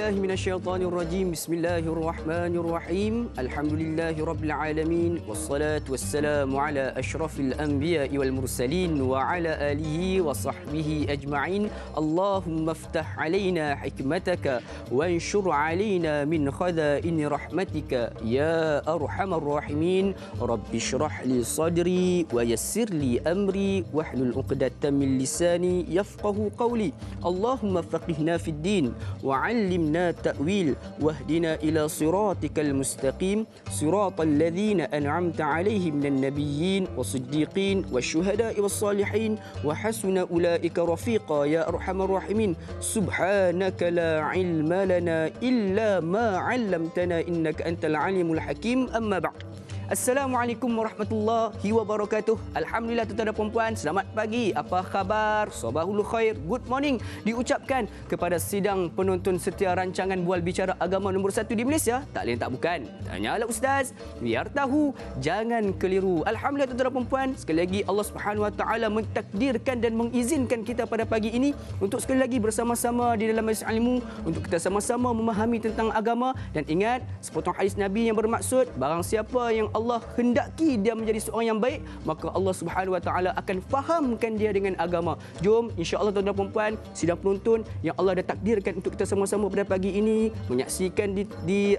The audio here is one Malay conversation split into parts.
billahi minasyaitonir rajim. Bismillahirrahmanirrahim. Alhamdulillahirabbil alamin wassalatu wassalamu ala asyrafil anbiya'i wal mursalin wa ala alihi wa sahbihi ajma'in. Allahumma iftah alaina hikmataka wanshur alaina min khaza'ini rahmatika ya arhamar rahimin. Rabbi shrah li sadri wa yassir li amri wahlul 'uqdatam min lisani yafqahu qawli. Allahumma faqihna fid din وعلمنا تأويل واهدنا إلى صراطك المستقيم صراط الذين أنعمت عليهم من النبيين والصديقين والشهداء والصالحين وحسن أولئك رفيقا يا أرحم الراحمين. سبحانك لا علم لنا إلا ما علمتنا إنك أنت العليم الحكيم. أما بعد. Assalamualaikum warahmatullahi wabarakatuh. Alhamdulillah tuan-tuan dan puan-puan, selamat pagi. Apa khabar? Sabahul khair, good morning diucapkan kepada sidang penonton setia rancangan Bual Bicara Agama nombor 1 di Malaysia. Tak lain tak bukan, Tanyalah Ustaz, biar tahu, jangan keliru. Alhamdulillah tuan-tuan dan puan-puan, sekali lagi Allah Subhanahu Wa Taala mentakdirkan dan mengizinkan kita pada pagi ini untuk sekali lagi bersama-sama di dalam majlis ilmu untuk kita sama-sama memahami tentang agama. Dan ingat, sepotong hadis Nabi yang bermaksud, barang siapa yang Allah hendaki dia menjadi seorang yang baik, maka Allah Subhanahu Wa Taala akan fahamkan dia dengan agama. Jom insya-Allah tuan-tuan dan puan-puan, sidang penonton yang Allah dah takdirkan untuk kita sama-sama pada pagi ini menyaksikan di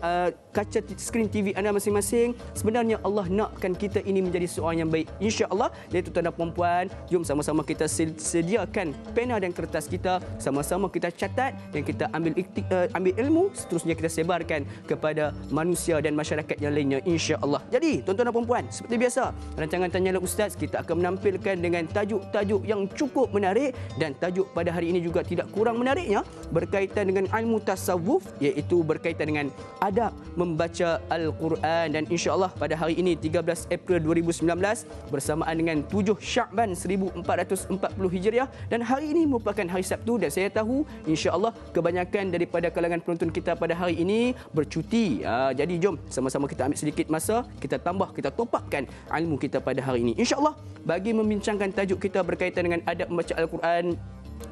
kaca skrin TV anda masing-masing. Sebenarnya Allah nakkan kita ini menjadi seorang yang baik, insya-Allah. Jadi tuan-tuan dan puan-puan, jom sama-sama kita sediakan pena dan kertas kita, sama-sama kita catat dan kita ambil ilmu, seterusnya kita sebarkan kepada manusia dan masyarakat yang lainnya, insya-Allah. Jadi tuan-tuan dan puan-puan, seperti biasa, rancangan Tanyalah Ustaz kita akan menampilkan dengan tajuk-tajuk yang cukup menarik, dan tajuk pada hari ini juga tidak kurang menariknya, berkaitan dengan ilmu tasawuf, iaitu berkaitan dengan adab membaca Al-Quran. Dan insya-Allah pada hari ini 13 April 2019 bersamaan dengan 7 Sya'ban 1440 Hijriah, dan hari ini merupakan hari Sabtu, dan saya tahu insya-Allah kebanyakan daripada kalangan penonton kita pada hari ini bercuti. Jadi jom sama-sama kita ambil sedikit masa, kita tambah, kita top upkan ilmu kita pada hari ini, insya-Allah, bagi membincangkan tajuk kita berkaitan dengan adab membaca Al-Quran.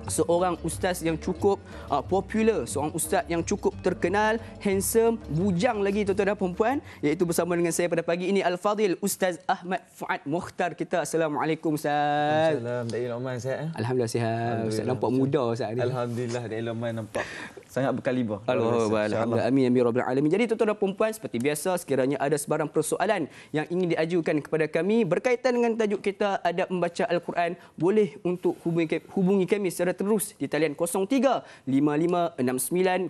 Seorang ustaz yang cukup popular, seorang ustaz yang cukup terkenal, handsome, bujang lagi tuan-tuan dan puan-puan, iaitu bersama dengan saya pada pagi ini Al-Fadhil Ustaz Ahmad Fuad Mukhtar kita. Assalamualaikum Ustaz. Assalamualaikum. Da'i Loman sihat? Alhamdulillah sihat. Ustaz nampak muda Ustaz ni. Alhamdulillah, Da'i Loman nampak sangat berkaliber. Alhamdulillah. Amin amin rabbil alamin. Jadi tuan-tuan dan puan-puan, seperti biasa, sekiranya ada sebarang persoalan yang ingin diajukan kepada kami berkaitan dengan tajuk kita adab membaca Al-Quran, boleh untuk hubungi kami secara terus di talian 0355690349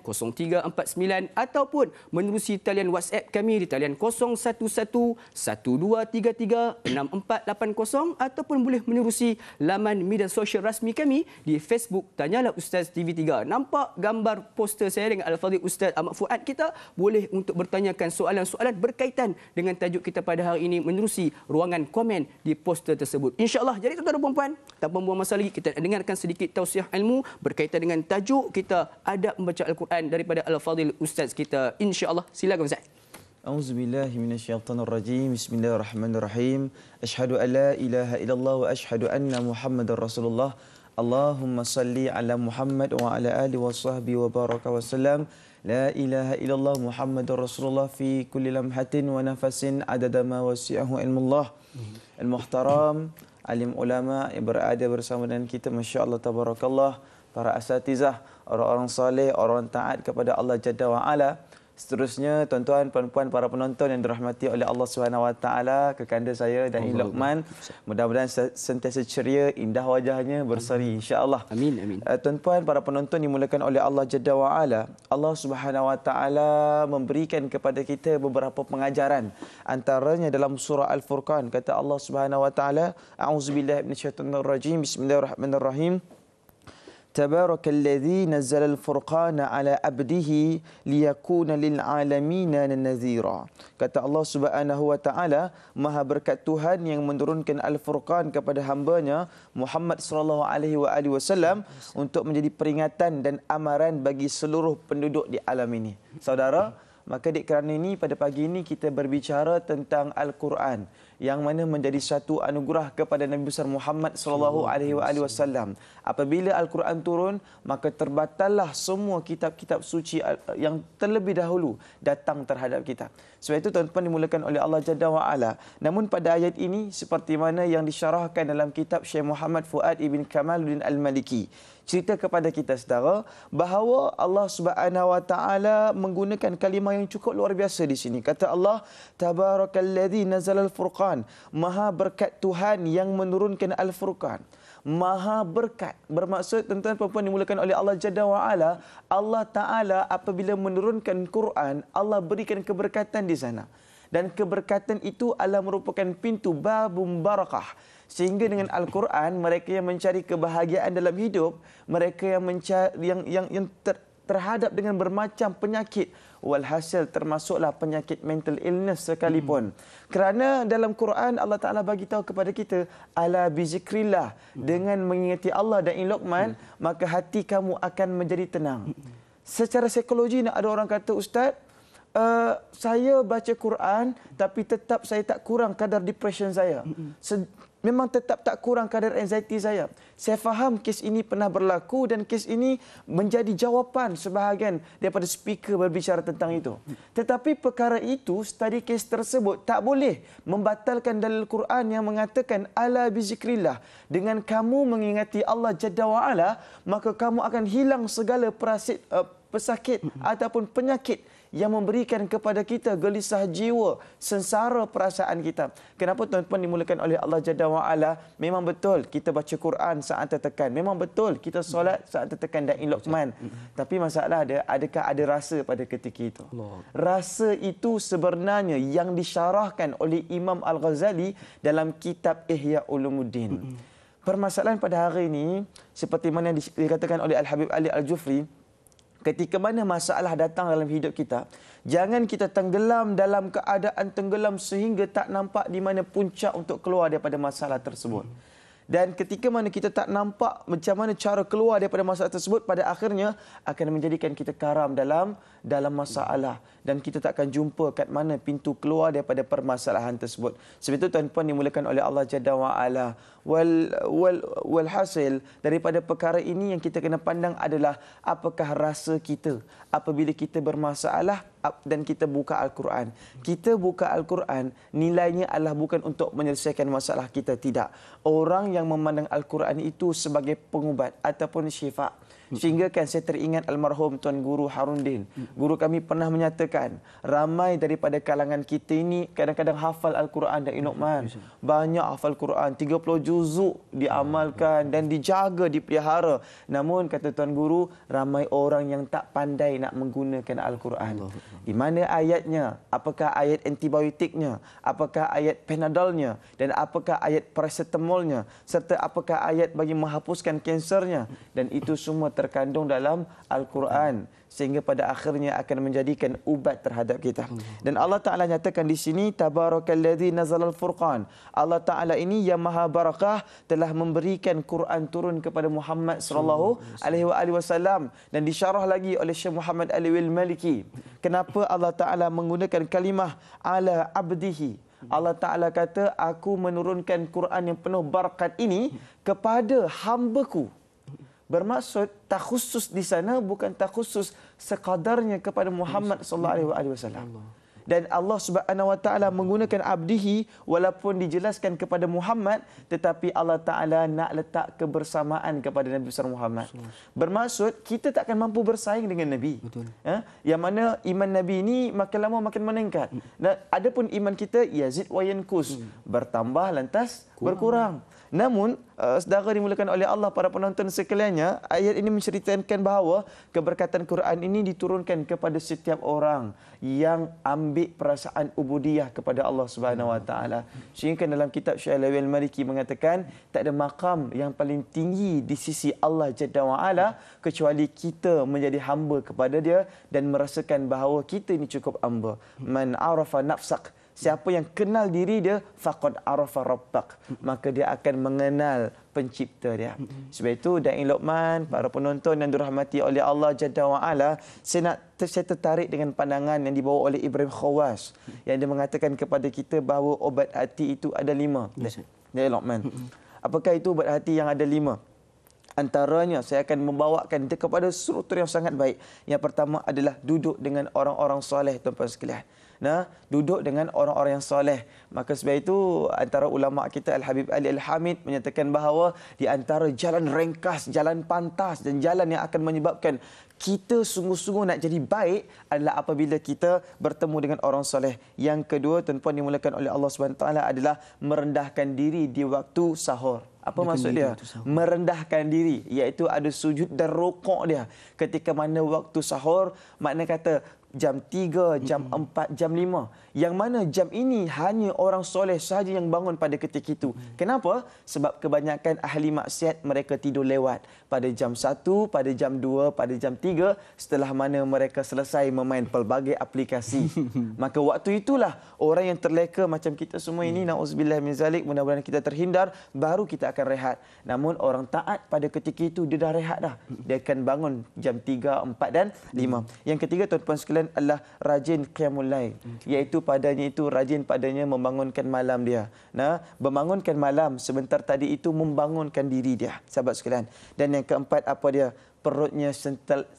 ataupun menerusi talian WhatsApp kami di talian 011112336480 ataupun boleh menerusi laman media sosial rasmi kami di Facebook Tanyalah Ustaz TV3. Nampak gambar poster saya dengan Al-Fadhil Ustaz Ahmad Fuad kita, boleh untuk bertanyakan soalan-soalan berkaitan dengan tajuk kita pada hari ini menerusi ruangan komen di poster tersebut, insya-Allah. Jadi tuan-tuan dan puan-puan, tanpa buang masa lagi, kita dengarkan sedikit tausiah ilmu berkaitan dengan tajuk kita adab membaca Al-Quran daripada Al-Fadhil Ustaz kita, insya-Allah. Silakan Ustaz. Auzubillahi minasyaitonirrajim. Bismillahirrahmanirrahim. Asyhadu an la ilaha illallah wa asyhadu anna Muhammadar Rasulullah. Allahumma salli ala Muhammad wa ala alihi wa sahbihi wa baraka wa sallam. La ilaha illallah Muhammadur Rasulullah fi kulli lamhatin wa nafasin adada ma wasi'ahu ilmullah. Al-muhtaram alim ulama yang berada bersama dengan kita, masya-Allah tabarakallah, para asatizah, orang-orang soleh, orang taat kepada Allah Jalla wa Ala. Seterusnya tuan-tuan, puan-puan, para penonton yang dirahmati oleh Allah Subhanahu Wa Taala, kekanda saya dan Luqman, mudah-mudahan sentiasa ceria, indah wajahnya, berseri, insya-Allah. Amin amin. Tuan-tuan, para penonton dimulakan oleh Allah Jalla wa Ala, Allah Subhanahu Wa Taala memberikan kepada kita beberapa pengajaran. Antaranya dalam surah Al-Furqan, kata Allah Subhanahu Wa Taala, a'udzubillahi minasyaitonirrajim, bismillahirrahmanirrahim. Tabarakalladzi nazzala al-furqana ala 'abdihi liyakuna lil 'alamina nadhira. Kata Allah Subhanahu wa taala, Maha berkat Tuhan yang menurunkan Al-Furqan kepada hamba-Nya Muhammad sallallahu alaihi wasallam untuk menjadi peringatan dan amaran bagi seluruh penduduk di alam ini. Saudara, maka kerana ini pada pagi ini kita berbicara tentang Al-Quran yang mana menjadi satu anugerah kepada Nabi besar Muhammad sallallahu alaihi wasallam. Apabila Al-Quran turun, maka terbatallah semua kitab-kitab suci yang terlebih dahulu datang terhadap kita. Sebab itu tuan-tuan dimulakan oleh Allah Jalla wa Ala. Namun pada ayat ini seperti mana yang disyarahkan dalam kitab Syekh Muhammad Fuad ibn Kamaluddin Al-Maliki, cerita kepada kita saudara bahawa Allah Subhanahu wa taala menggunakan kalimah yang cukup luar biasa di sini. Kata Allah, Tabarakalladzi nazalal furqan. Maha berkat Tuhan yang menurunkan Al-Furqan. Maha berkat bermaksud tuan-tuan puan-puan dimulakan oleh Allah Jalla wa Ala. Allah Taala apabila menurunkan Quran, Allah berikan keberkatan di sana. Dan keberkatan itu adalah merupakan pintu babum barakah. Sehingga dengan Al-Quran, mereka yang mencari kebahagiaan dalam hidup, mereka yang terhadap dengan bermacam penyakit, walhasil termasuklah penyakit mental illness sekalipun. Kerana dalam Quran Allah Taala bagi tahu kepada kita, ala bizikrillah, dengan mengingati Allah dan Luqman, maka hati kamu akan menjadi tenang. Secara psikologi ada orang kata, Ustaz, saya baca Quran tapi tetap saya tak kurang kadar depression saya. Memang tetap tak kurang kadar anxiety saya. Saya faham kes ini pernah berlaku dan kes ini menjadi jawapan sebahagian daripada speaker berbicara tentang itu. Tetapi perkara itu, study case tersebut tak boleh membatalkan dalil Quran yang mengatakan ala bizikrillah. Dengan kamu mengingati Allah Jalla wa Ala, maka kamu akan hilang segala pesakit ataupun penyakit yang memberikan kepada kita gelisah jiwa, sengsara perasaan kita. Kenapa tuan-tuan dimulakan oleh Allah Jalla wa Ala? Memang betul kita baca Quran saat tertekan. Memang betul kita solat saat tertekan dan Luqman. Tapi masalah adakah ada rasa pada ketika itu? Rasa itu sebenarnya yang disyarahkan oleh Imam Al-Ghazali dalam kitab Ihya Ulumuddin. Permasalahan pada hari ini seperti mana dikatakan oleh Al-Habib Ali Al-Jufri, ketika mana masalah datang dalam hidup kita, jangan kita tenggelam dalam keadaan tenggelam sehingga tak nampak di mana puncak untuk keluar daripada masalah tersebut. Dan ketika mana kita tak nampak macam mana cara keluar daripada masalah tersebut, pada akhirnya akan menjadikan kita karam dalam masalah. Dan kita tak akan jumpa kat mana pintu keluar daripada permasalahan tersebut. Sebab itu tuan-tuan dimulakan oleh Allah Jalla wa Ala. Walhasil daripada perkara ini yang kita kena pandang adalah apakah rasa kita apabila kita bermasalah dan kita buka Al-Quran. Kita buka Al-Quran, nilainya adalah bukan untuk menyelesaikan masalah kita, tidak. Orang yang memandang Al-Quran itu sebagai pengubat ataupun syifa. Sehingga kan saya teringat almarhum Tuan Guru Harundin. Guru kami pernah menyatakan, ramai daripada kalangan kita ini kadang-kadang hafal Al-Quran dan Luqman. Banyak hafal Quran, 30 juzuk diamalkan dan dijaga, dipelihara. Namun kata Tuan Guru, ramai orang yang tak pandai nak menggunakan Al-Quran. Di mana ayatnya? Apakah ayat antibiotiknya? Apakah ayat Panadolnya? Dan apakah ayat paracetamolnya? Serta apakah ayat bagi menghapuskan kansernya? Dan itu semua terkandung dalam Al-Quran, sehingga pada akhirnya akan menjadikan ubat terhadap kita. Dan Allah Ta'ala nyatakan di sini, Tabarakalladzi nazalal furqan. Allah Ta'ala ini yang maha barakah telah memberikan Quran turun kepada Muhammad sallallahu alaihi wasallam. Dan disyarah lagi oleh Syekh Muhammad Aliwil Maliki. Kenapa Allah Ta'ala menggunakan kalimah ala abdihi? Allah Ta'ala kata, aku menurunkan Quran yang penuh barakat ini kepada hamba-Ku. Bermaksud tak khusus di sana bukan tak khusus sekadarnya kepada Muhammad sallallahu alaihi wasallam. Dan Allah Subhanahu wa taala menggunakan abdihi walaupun dijelaskan kepada Muhammad, tetapi Allah Taala nak letak kebersamaan kepada Nabi besar Muhammad. Bermaksud kita tak akan mampu bersaing dengan Nabi. Betul. Yang mana iman Nabi ini makin lama makin meningkat. Dan adapun iman kita yazid wa yankus, bertambah lantas berkurang. Namun, saudara dimulakan oleh Allah, para penonton sekaliannya, ayat ini menceritakan bahawa keberkatan Quran ini diturunkan kepada setiap orang yang ambil perasaan ubudiyah kepada Allah Subhanahu Wa Taala. Sehingga dalam kitab Syekh Al Maliki mengatakan, tak ada makam yang paling tinggi di sisi Allah Jalla wa Ala kecuali kita menjadi hamba kepada Dia dan merasakan bahawa kita ini cukup hamba. Man arafa nafsak. Siapa yang kenal diri dia, faqad arafa rabbak. Maka dia akan mengenal pencipta dia. Sebab itu Da'i Luqman, para penonton yang dirahmati oleh Allah Jalla wa Ala, saya tertarik dengan pandangan yang dibawa oleh Ibrahim Khawas yang dia mengatakan kepada kita bahawa obat hati itu ada 5. Da'i Luqman. Apakah itu obat hati yang ada 5? Antaranya saya akan membawakan dia kepada struktur yang sangat baik. Yang pertama adalah duduk dengan orang-orang soleh, tuan-tuan sekalian. Nah, duduk dengan orang-orang yang soleh. Maka sebab itu antara ulama kita Al-Habib Ali Al-Hamid menyatakan bahawa di antara jalan ringkas, jalan pantas dan jalan yang akan menyebabkan kita sungguh-sungguh nak jadi baik adalah apabila kita bertemu dengan orang soleh. Yang kedua, tuan-puan dimulakan oleh Allah SWT adalah merendahkan diri di waktu sahur. Apa maksud dia? Merendahkan diri, iaitu ada sujud dan rukuk dia. Ketika mana waktu sahur, makna kata jam 3, jam 4, jam 5. Yang mana jam ini hanya orang soleh sahaja yang bangun pada ketika itu. Kenapa? Sebab kebanyakan ahli maksiat mereka tidur lewat. Pada jam 1, pada jam 2, pada jam 3, setelah mana mereka selesai memain pelbagai aplikasi. Maka waktu itulah orang yang terleka macam kita semua ini, na'udzubillah min zalik, mudah-mudahan kita terhindar, baru kita akan rehat. Namun orang taat pada ketika itu dia dah rehat dah. Dia akan bangun jam 3, 4 dan 5. Yang ketiga, tuan-tuan sekalian, adalah rajin qiyamul lail, iaitu padanya itu rajin padanya membangunkan malam dia. Nah, membangunkan malam sebentar tadi itu membangunkan diri dia, sahabat sekalian. Dan yang keempat apa dia? Perutnya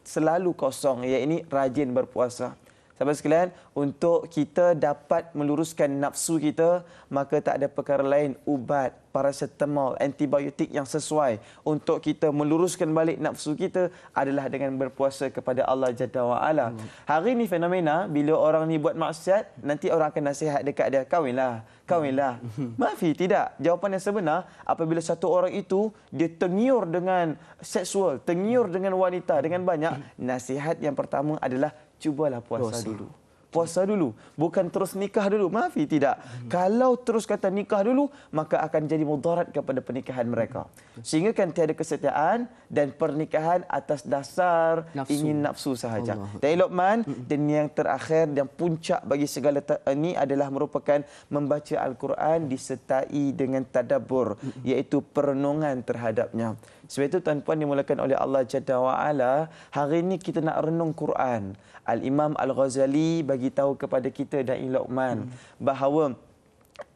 selalu kosong, iaitu rajin berpuasa. Sahabat sekalian, untuk kita dapat meluruskan nafsu kita, maka tak ada perkara lain ubat, paracetamol, antibiotik yang sesuai untuk kita meluruskan balik nafsu kita adalah dengan berpuasa kepada Allah Jalla wa Ala. Hari ini fenomena bila orang ni buat maksiat, nanti orang akan nasihat dekat dia, kahwinlah, kahwinlah. Maafi, tidak. Jawapan yang sebenar, apabila satu orang itu dia tengiur dengan seksual, tengiur dengan wanita, dengan banyak, nasihat yang pertama adalah cubalah puasa dulu. Puasa dulu. Bukan terus nikah dulu. Maafi, tidak. Kalau terus kata nikah dulu, maka akan jadi mudarat kepada pernikahan mereka. Sehingga kan tiada kesetiaan dan pernikahan atas dasar ingin nafsu sahaja. Da'i Luqman, dan yang terakhir dan puncak bagi segala ini adalah merupakan membaca Al-Quran disertai dengan tadabbur, iaitu perenungan terhadapnya. Sebab itu tuan-puan dimulakan oleh Allah Jalla wa Ala, hari ini kita nak renung Quran. Al-Imam Al-Ghazali bagi tahu kepada kita Da'i Luqman bahawa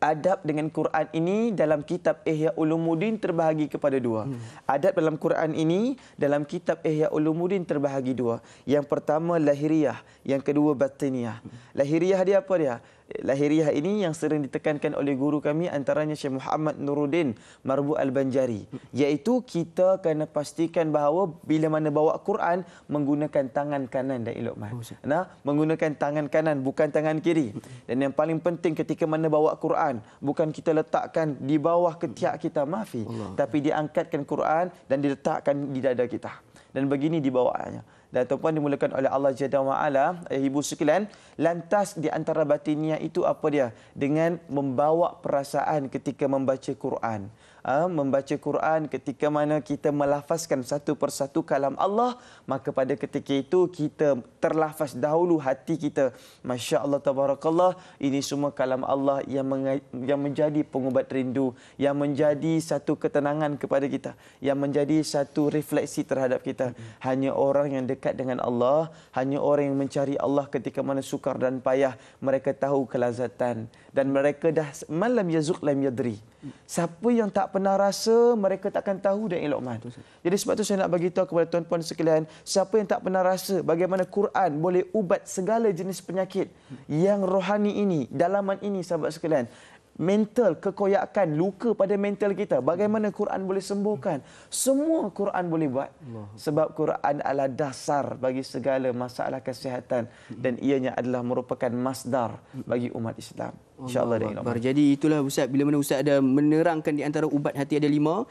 adab dengan Quran ini dalam kitab Ihya Ulumuddin terbahagi kepada 2. Adab dalam Quran ini dalam kitab Ihya Ulumuddin terbahagi 2. Yang pertama lahiriah, yang kedua batiniyah. Lahiriah dia apa dia? Lahiriah ini yang sering ditekankan oleh guru kami antaranya Syekh Muhammad Nuruddin Marbu Al-Banjari, iaitu kita kena pastikan bahawa bila mana bawa Quran menggunakan tangan kanan Da'i Luqman. Nah, menggunakan tangan kanan bukan tangan kiri. Dan yang paling penting ketika mana bawa Quran, bukan kita letakkan di bawah ketiak kita, maafi, tapi diangkatkan Quran dan diletakkan di dada kita. Dan begini dibawaannya. Dan tuan-puan dimulakan oleh Allah Jalla wa Ala, ibu sekalian, lantas di antara batiniah itu apa dia? Dengan membawa perasaan ketika membaca Quran. Membaca Quran ketika mana kita melafazkan satu persatu kalam Allah, maka pada ketika itu kita terlafaz dahulu hati kita, Masya Allah Tabarakallah, ini semua kalam Allah yang menjadi pengubat rindu, yang menjadi satu ketenangan kepada kita, yang menjadi satu refleksi terhadap kita. Hanya orang yang dekat dengan Allah, hanya orang yang mencari Allah ketika mana sukar dan payah, mereka tahu kelazatan. Dan mereka dah malam yazuk lam yadri. Siapa yang tak pernah rasa, mereka takkan tahu Da'i Luqman. Jadi sebab tu saya nak bagi tahu kepada tuan-puan sekalian, siapa yang tak pernah rasa bagaimana Quran boleh ubat segala jenis penyakit yang rohani ini, dalaman ini, sahabat sekalian. Mental, kekoyakan, luka pada mental kita, bagaimana Quran boleh sembuhkan? Semua Quran boleh buat. Sebab Quran adalah dasar bagi segala masalah kesihatan dan ianya adalah merupakan masdar bagi umat Islam. InsyaAllah Da'i Luqman. Jadi itulah Ustaz, bila mana Ustaz ada menerangkan di antara ubat hati ada 5,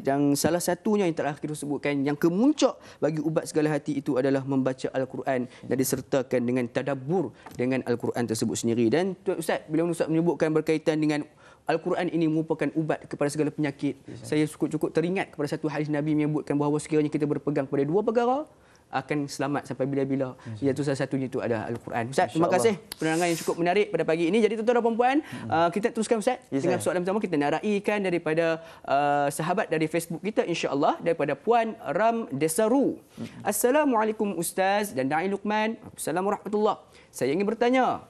yang salah satunya yang terakhir disebutkan, yang kemuncak bagi ubat segala hati itu adalah membaca Al-Quran dan disertakan dengan tadabbur dengan Al-Quran tersebut sendiri. Dan Ustaz, bila mana Ustaz menyebutkan berkaitan dengan Al-Quran ini merupakan ubat kepada segala penyakit, saya cukup teringat kepada satu hadis Nabi menyebutkan bahawa sekiranya kita berpegang pada 2 perkara, akan selamat sampai bila-bila. Iaitu salah satunya itu adalah Al-Quran. Ustaz, terima InsyaAllah. kasih penerangan yang cukup menarik pada pagi ini. Jadi tuan-tuan dan puan-puan, kita teruskan Ustaz dengan soalan pertama. Kita nak raikan daripada sahabat dari Facebook kita, insya-Allah, daripada Puan Ram Desaru. Assalamualaikum Ustaz dan Da'i Luqman. Assalamualaikum warahmatullahi. Saya ingin bertanya,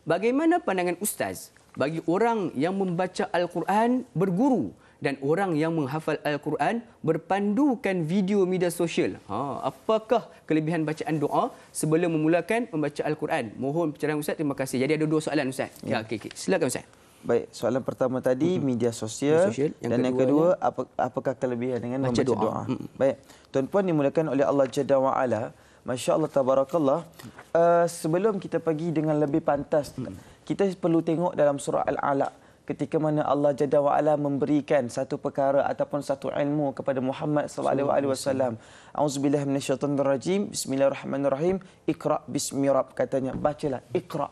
bagaimana pandangan Ustaz bagi orang yang membaca Al-Quran berguru dan orang yang menghafal Al-Quran berpandukan video media sosial? Apakah kelebihan bacaan doa sebelum memulakan membaca Al-Quran? Mohon pencerahan Ustaz. Terima kasih. Jadi ada dua soalan Ustaz. Ya, okey. Silakan Ustaz. Baik, soalan pertama tadi media sosial, dan yang kedua apakah kelebihan dengan membaca doa. Baik, tuan-puan dimulakan oleh Allah Jalla wa Ala. Masya-Allah tabarakallah. Sebelum kita pergi dengan lebih pantas, kita perlu tengok dalam surah Al-Alaq ketika mana Allah Jalla wa Ala memberikan satu perkara ataupun satu ilmu kepada Muhammad sallallahu alaihi wasallam. Auzubillahi minasyaitonir rajim. Bismillahirrahmanirrahim. Iqra bismi rabb, katanya bacalah, iqra.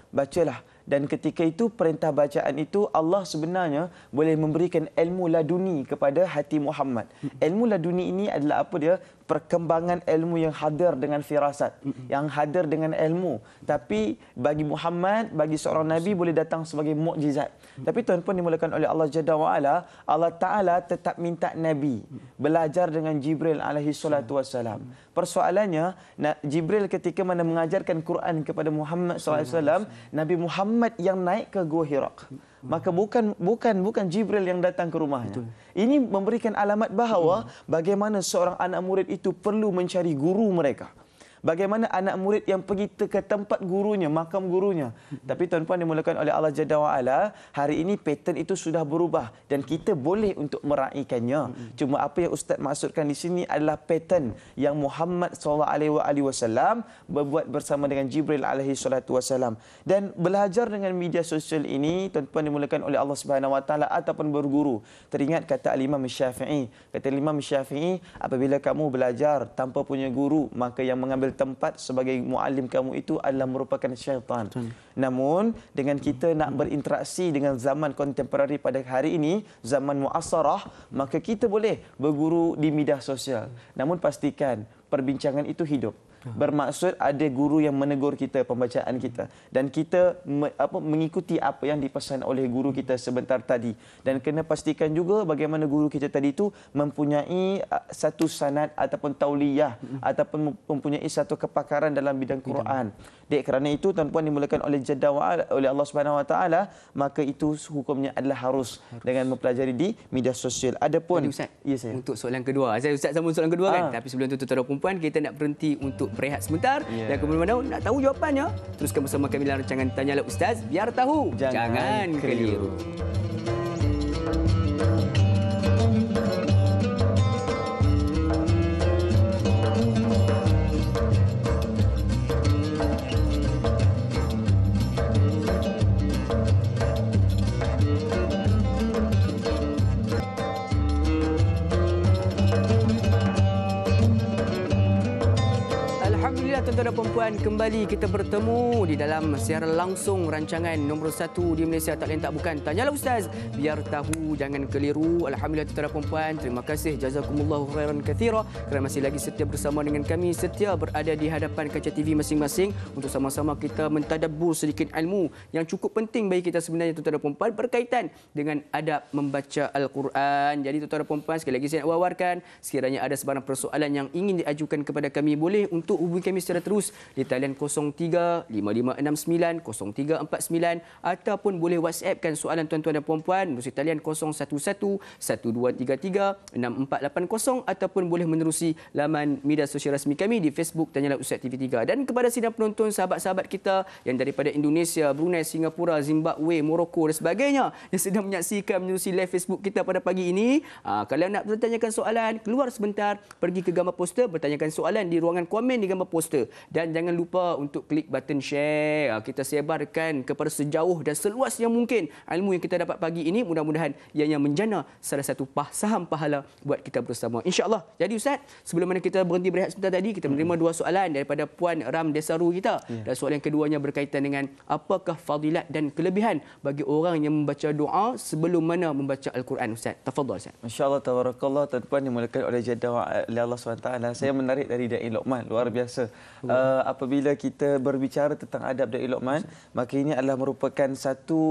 Bacalah. Dan ketika itu perintah bacaan itu Allah sebenarnya boleh memberikan ilmu laduni kepada hati Muhammad. Ilmu laduni ini adalah apa dia? Perkembangan ilmu yang hadir dengan firasat, yang hadir dengan ilmu. Tapi bagi Muhammad, bagi seorang Nabi boleh datang sebagai mukjizat. Tapi tuan-puan dimulakan oleh Allah Jalla wa Ala, Allah Ta'ala tetap minta Nabi belajar dengan Jibril alaihi salatu wassalam. Persoalannya, Jibril ketika mana mengajarkan Quran kepada Muhammad SAW, Nabi Muhammad yang naik ke Gua Hira. Maka bukan Jibril yang datang ke rumahnya. Ini memberikan alamat bahawa bagaimana seorang anak murid itu perlu mencari guru mereka. Bagaimana anak murid yang pergi ke tempat gurunya, makam gurunya. Tapi tuan-puan dimulakan oleh Allah Jalla wa Ala, hari ini pattern itu sudah berubah dan kita boleh untuk meraihkannya. Cuma apa yang Ustaz maksudkan di sini adalah pattern yang Muhammad SAW berbuat bersama dengan Jibril alaihi salatu wasallam. Dan belajar dengan media sosial ini, tuan-puan dimulakan oleh Allah Subhanahu wa taala, ataupun berguru. Teringat kata Imam Syafi'i. Kata Imam Syafi'i, apabila kamu belajar tanpa punya guru, maka yang mengambil tempat sebagai muallim kamu itu adalah merupakan syaitan. Namun dengan kita nak berinteraksi dengan zaman kontemporari pada hari ini, zaman muasarah, maka kita boleh berguru di media sosial. Namun pastikan perbincangan itu hidup. Bermaksud ada guru yang menegur kita pembacaan kita dan kita mengikuti apa yang dipesan oleh guru kita sebentar tadi. Dan kena pastikan juga bagaimana guru kita tadi itu mempunyai satu sanad ataupun tauliyah ataupun mempunyai satu kepakaran dalam bidang Quran. Dek kerana itu tuan-puan dimulakan oleh oleh Allah Subhanahu wa taala, maka itu hukumnya adalah harus dengan mempelajari di media sosial. Adapun Ustaz, untuk soalan kedua, Ustaz sambung soalan kedua kan. Tapi sebelum itu tuan-tuan dan puan, kita nak berhenti untuk berehat sebentar. Dan ke mana-mana nak tahu jawapannya, teruskan bersama kami dalam rancangan Tanyalah Ustaz, biar tahu jangan keliru. Tuan-tuan dan puan-puan, kembali kita bertemu di dalam siaran langsung rancangan nombor 1 di Malaysia tak lain tak bukan Tanyalah Ustaz, biar tahu jangan keliru. Alhamdulillah tuan-tuan dan puan-puan, terima kasih jazakumullahu khairan katsira kerana masih lagi setia bersama dengan kami, setia berada di hadapan kaca TV masing-masing untuk sama-sama kita mentadabbur sedikit ilmu yang cukup penting bagi kita sebenarnya tuan-tuan dan puan-puan berkaitan dengan adab membaca Al-Quran. Jadi tuan-tuan dan puan-puan, sekali lagi saya nak wawarkan, sekiranya ada sebarang persoalan yang ingin diajukan kepada kami, boleh untuk hubungi kami secara terus di talian 0355690349 ataupun boleh WhatsAppkan soalan tuan-tuan dan puan-puan menerusi talian 0112336480 ataupun boleh menerusi laman media sosial rasmi kami di Facebook Tanyalah Ustaz TV3. Dan kepada sidang penonton, sahabat-sahabat kita yang daripada Indonesia, Brunei, Singapura, Zimbabwe, Morocco dan sebagainya yang sedang menyaksikan menerusi live Facebook kita pada pagi ini, kalau nak bertanyakan soalan, keluar sebentar, pergi ke gambar poster, bertanyakan soalan di ruangan komen di gambar poster. Dan jangan lupa untuk klik button share. Kita sebarkan kepada sejauh dan seluas yang mungkin ilmu yang kita dapat pagi ini. Mudah-mudahan yang menjana salah satu saham pahala buat kita bersama. InsyaAllah. Jadi Ustaz, sebelum mana kita berhenti berehat sebentar tadi, kita menerima dua soalan daripada Puan Ram Desaru kita. Dan soalan yang keduanya berkaitan dengan apakah fadilat dan kelebihan bagi orang yang membaca doa sebelum mana membaca Al-Quran. Ustaz, tafadhal Ustaz. Masya-Allah, tabarakallah, tuan-tuan dimulakan oleh jadah oleh Allah SWT. Saya menarik dari Da'i Luqman, luar biasa. Apabila kita berbicara tentang adab Da'i Luqman, maka ini adalah merupakan satu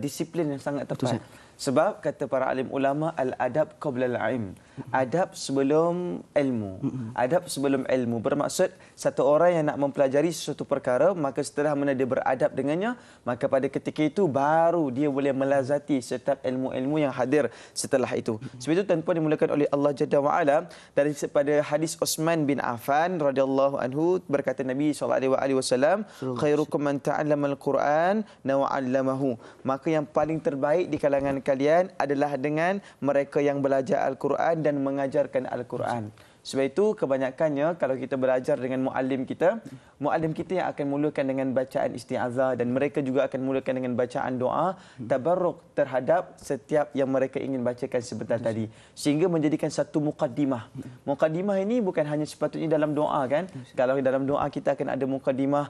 disiplin yang sangat tepat. Sebab kata para alim ulama, al-adab qabla al-ilm. Adab sebelum ilmu. Adab sebelum ilmu bermaksud satu orang yang nak mempelajari sesuatu perkara, maka setelah mana dia beradab dengannya, maka pada ketika itu baru dia boleh melazati setiap ilmu-ilmu yang hadir setelah itu. Sebab itu tuan-tuan dimulakan oleh Allah Jalla wa Ala, daripada hadis Uthman bin Affan radhiyallahu anhu, berkata Nabi SAW, khairukum man ta'allama al-Quran wa 'allamahu. Maka yang paling terbaik di kalangan kalian adalah dengan mereka yang belajar Al-Quran dan mengajarkan Al-Quran. Sebab itu kebanyakannya kalau kita belajar dengan muallim kita yang akan mulakan dengan bacaan isti'azah, dan mereka juga akan mulakan dengan bacaan doa tabarruk terhadap setiap yang mereka ingin bacakan sebentar tadi, sehingga menjadikan satu muqaddimah. Muqaddimah ini bukan hanya sepatutnya dalam doa kan. Kalau dalam doa kita akan ada muqaddimah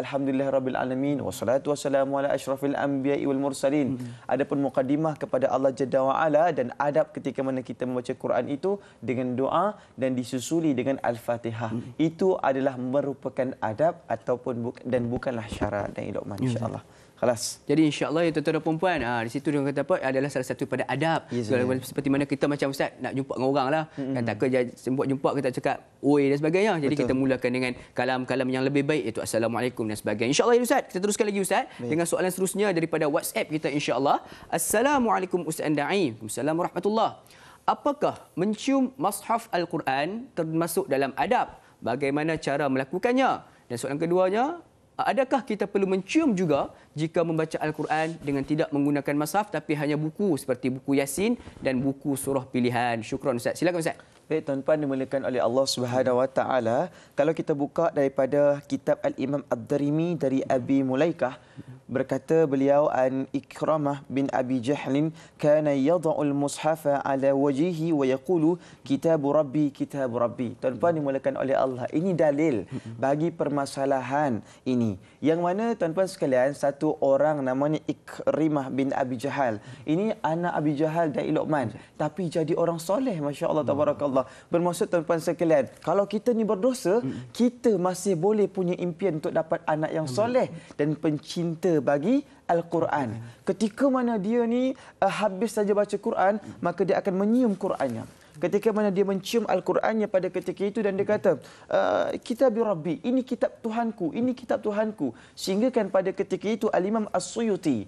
alhamdulillahirabbil alamin wassalatu wassalamu ala asyrafil anbiya'i wal mursalin. Adapun muqaddimah kepada Allah Jalla wa Ala dan adab ketika mana kita membaca Quran itu dengan doa dan disusuli dengan Al-Fatihah. Itu adalah merupakan adab ataupun dan bukanlah syarat dan Luqman, insya-Allah. Kelas. Jadi insya-Allah ya tuan-tuan dan puan, di situ dia kata apa adalah salah satu pada adab. Seperti mana kita macam Ustaz nak jumpa dengan orang lah, kan tak ke sempat jumpa kita cakap oi dan sebagainya. Jadi kita mulakan dengan kalam-kalam yang lebih baik, iaitu assalamualaikum dan sebagainya. Insya-Allah ya Ustaz, kita teruskan lagi Ustaz dengan soalan seterusnya daripada WhatsApp kita insya-Allah. Assalamualaikum Ustaz Da'i. Waalaikumsalam warahmatullahi. Apakah mencium mushaf Al-Quran termasuk dalam adab? Bagaimana cara melakukannya? Dan soalan keduanya, adakah kita perlu mencium juga jika membaca Al-Quran dengan tidak menggunakan mushaf tapi hanya buku seperti buku Yasin dan buku surah pilihan? Syukran Ustaz. Silakan Ustaz. Baik tuan-tuan dimuliakan oleh Allah Subhanahu wa taala, kalau kita buka daripada kitab Al-Imam Ad-Darimi dari Abi Mulaikah, berkata beliau an Ikramah bin Abi Jahlin, kana yad'ul mushafa ala wajhihi wa yaqulu kitabu rabbi kitabu rabbi. Tuan-tuan dimuliakan oleh Allah, ini dalil bagi permasalahan ini, yang mana tuan-tuan sekalian, satu orang namanya Ikrimah bin Abi Jahal. Ini anak Abi Jahal Da'i Luqman, tapi jadi orang soleh, masya-Allah tabarakallah. Bermaksud tuan-tuan sekalian, kalau kita ni berdosa, kita masih boleh punya impian untuk dapat anak yang soleh dan pencinta bagi Al-Quran. Ketika mana dia ni habis saja baca Quran, maka dia akan menyium Qurannya. Ketika mana dia mencium Al-Qurannya pada ketika itu dan dia kata, kitab Rabbi, ini kitab Tuhanku, ini kitab Tuhanku. Sehingga kan pada ketika itu Al-Imam As-Suyuti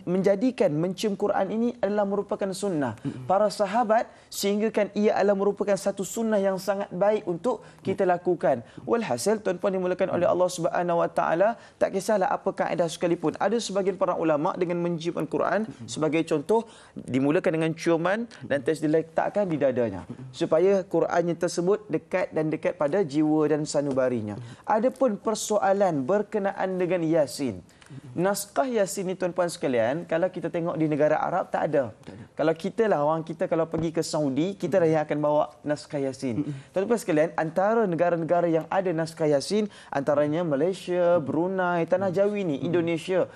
menjadikan mencium Quran ini adalah merupakan sunnah para sahabat, sehingga kan ia adalah merupakan satu sunnah yang sangat baik untuk kita lakukan. Walhasil tuan-puan dimulakan oleh Allah Subhanahu wa taala, tak kisahlah apa kaedah sekalipun, ada sebahagian para ulama dengan mencium Al-Quran sebagai contoh dimulakan dengan ciuman dan terus diletakkan di dadanya supaya Qurannya tersebut dekat dan dekat pada jiwa dan sanubarinya. Adapun persoalan berkenaan dengan Yasin, naskah Yasin ni tuan-puan sekalian, kalau kita tengok di negara Arab tak ada. Kalau kita lah orang kita kalau pergi ke Saudi, kita lah yang akan bawa naskah Yasin. Tuan-puan sekalian, antara negara-negara yang ada naskah Yasin antaranya Malaysia, Brunei, Tanah Jawi ni, Indonesia,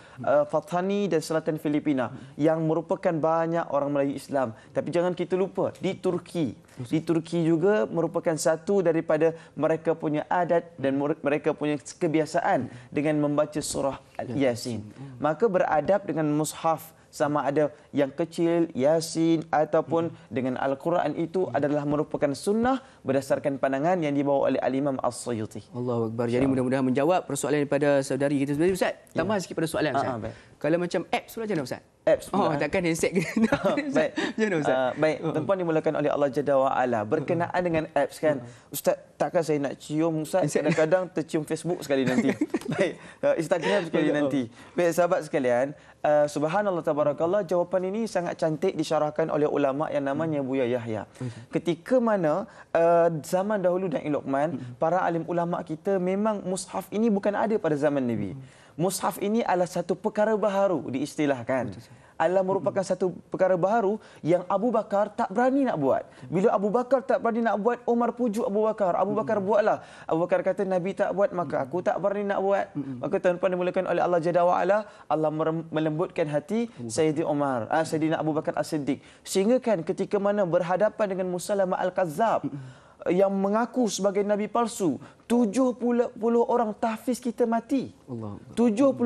Fathani dan Selatan Filipina yang merupakan banyak orang Melayu Islam. Tapi jangan kita lupa di Turki juga merupakan satu daripada mereka punya adat dan mereka punya kebiasaan dengan membaca surah Yasin. Maka beradab dengan mushaf, sama ada yang kecil, Yasin ataupun dengan Al-Quran, itu adalah merupakan sunnah berdasarkan pandangan yang dibawa oleh Al-Imam As-Suyuti. Allahu Akbar. Jadi mudah-mudahan menjawab persoalan daripada saudari kita sebenarnya Ustaz. Tambah sikit pada soalan Ustaz. Kalau macam apps pula macam mana Ustaz? Apps pula. Takkan handset ke? Baik. Macam mana Ustaz? Baik, tuan-puan dimulakan oleh Allah Jalla wa Ala. Berkenaan dengan apps kan, Ustaz, takkan saya nak cium Ustaz, kadang-kadang tercium Facebook sekali nanti. Baik, Instagram sekali nanti. Baik, sahabat sekalian, subhanallah tabarakallah, jawapan ini sangat cantik disyarahkan oleh ulama yang namanya Buya Yahya. Ketika mana zaman dahulu Da'i Luqman, para alim ulama kita memang mushaf ini bukan ada pada zaman Nabi. Mushaf ini adalah satu perkara baharu diistilahkan. adalah merupakan satu perkara baharu yang Abu Bakar tak berani nak buat. Bila Abu Bakar tak berani nak buat, Umar pujuk Abu Bakar. Abu Bakar buatlah. Abu Bakar kata Nabi tak buat, maka aku tak berani nak buat. Maka tuan-tuan dimulakan oleh Allah Jalla wa Ala, Allah melembutkan hati Sayyidina Abu Bakar As-Siddiq. Sehingga kan ketika mana berhadapan dengan Musailamah Al-Kazzab yang mengaku sebagai nabi palsu, 70 orang tahfiz kita mati. 70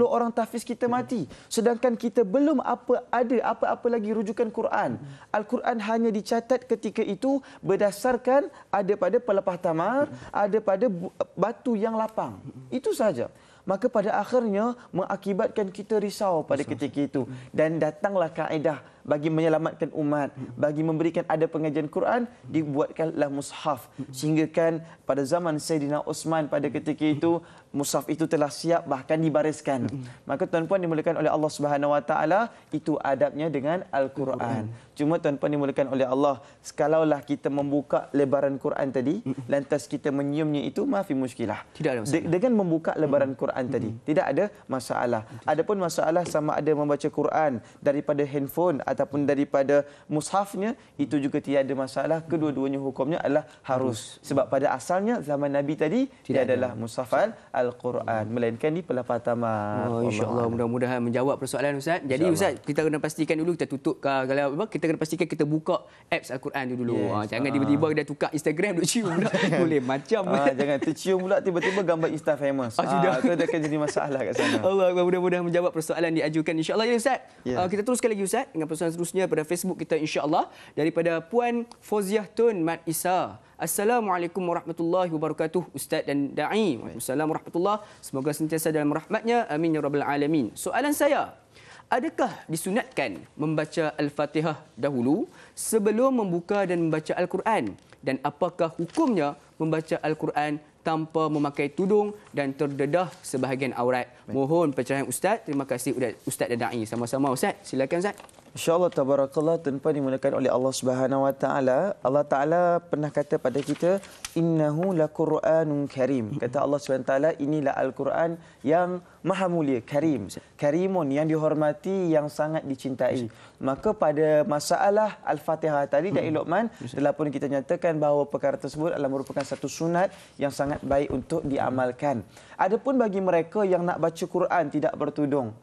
orang tahfiz kita mati. Sedangkan kita belum ada apa-apa lagi rujukan Quran. Al-Quran hanya dicatat ketika itu berdasarkan ada pada pelepah tamar, ada pada batu yang lapang. Itu saja. Maka pada akhirnya mengakibatkan kita risau pada ketika itu. Dan datanglah kaedah bagi menyelamatkan umat, bagi memberikan ada pengajian Quran, dibuatkanlah mushaf. Sehingga kan pada zaman Sayyidina Uthman pada ketika itu, mushaf itu telah siap, bahkan dibariskan. Maka tuan-puan dimulakan oleh Allah Subhanahu Wa Taala, itu adabnya dengan Al-Quran. Cuma tuan-puan dimulakan oleh Allah, kalaulah kita membuka lebaran Quran tadi, lantas kita menyiumnya, itu maafi muskilah. Tidak ada masalah. Dengan membuka lebaran Quran tadi, tidak ada masalah. Adapun masalah sama ada membaca Quran daripada handphone ataupun daripada mushafnya, itu juga tiada masalah. Kedua-duanya hukumnya adalah harus. Sebab pada asalnya zaman Nabi tadi dia adalah mushaf Al-Quran, melainkan di pelepah tamar. InsyaAllah mudah-mudahan menjawab persoalan Ustaz. Jadi Ustaz, kita kena pastikan dulu, kita tutup kalau apa, kita kena pastikan kita buka apps Al-Quran dulu. Jangan tiba-tiba dia tukar Instagram duk cium pula. Boleh macam. Jangan tercium pula tiba-tiba gambar Insta famous. Sudah. Itu akan jadi masalah kat sana. Allah, mudah-mudahan menjawab persoalan diajukan insya-Allah ya Ustaz. Kita teruskan lagi Ustaz dengan persoalan seterusnya pada Facebook kita insya-Allah daripada Puan Fauziah Tun Mat Isa. Assalamualaikum warahmatullahi wabarakatuh Ustaz dan Da'i. Waalaikumsalam warahmatullahi. Semoga sentiasa dalam rahmatnya. Amin ya rabbal alamin. Soalan saya, adakah disunatkan membaca Al-Fatihah dahulu sebelum membuka dan membaca Al-Quran? Dan apakah hukumnya membaca Al-Quran tanpa memakai tudung dan terdedah sebahagian aurat? Mohon pencerahan Ustaz. Terima kasih Ustaz dan Da'i. Sama-sama Ustaz. Silakan Ustaz. InsyaAllah tabarakallah, tanpa dimulakan oleh Allah Subhanahu Wa Taala. Allah Taala pernah kata pada kita, innahu laqur'anun karim. Kata Allah Subhanahu Wa Taala, inilah Al-Quran yang maha mulia, karim. Karimun, yang dihormati, yang sangat dicintai. Maka pada masalah Al-Fatihah tadi, Da'i Luqman telah pun kita nyatakan bahawa perkara tersebut adalah merupakan satu sunat yang sangat baik untuk diamalkan. Adapun bagi mereka yang nak baca Quran tidak bertudung,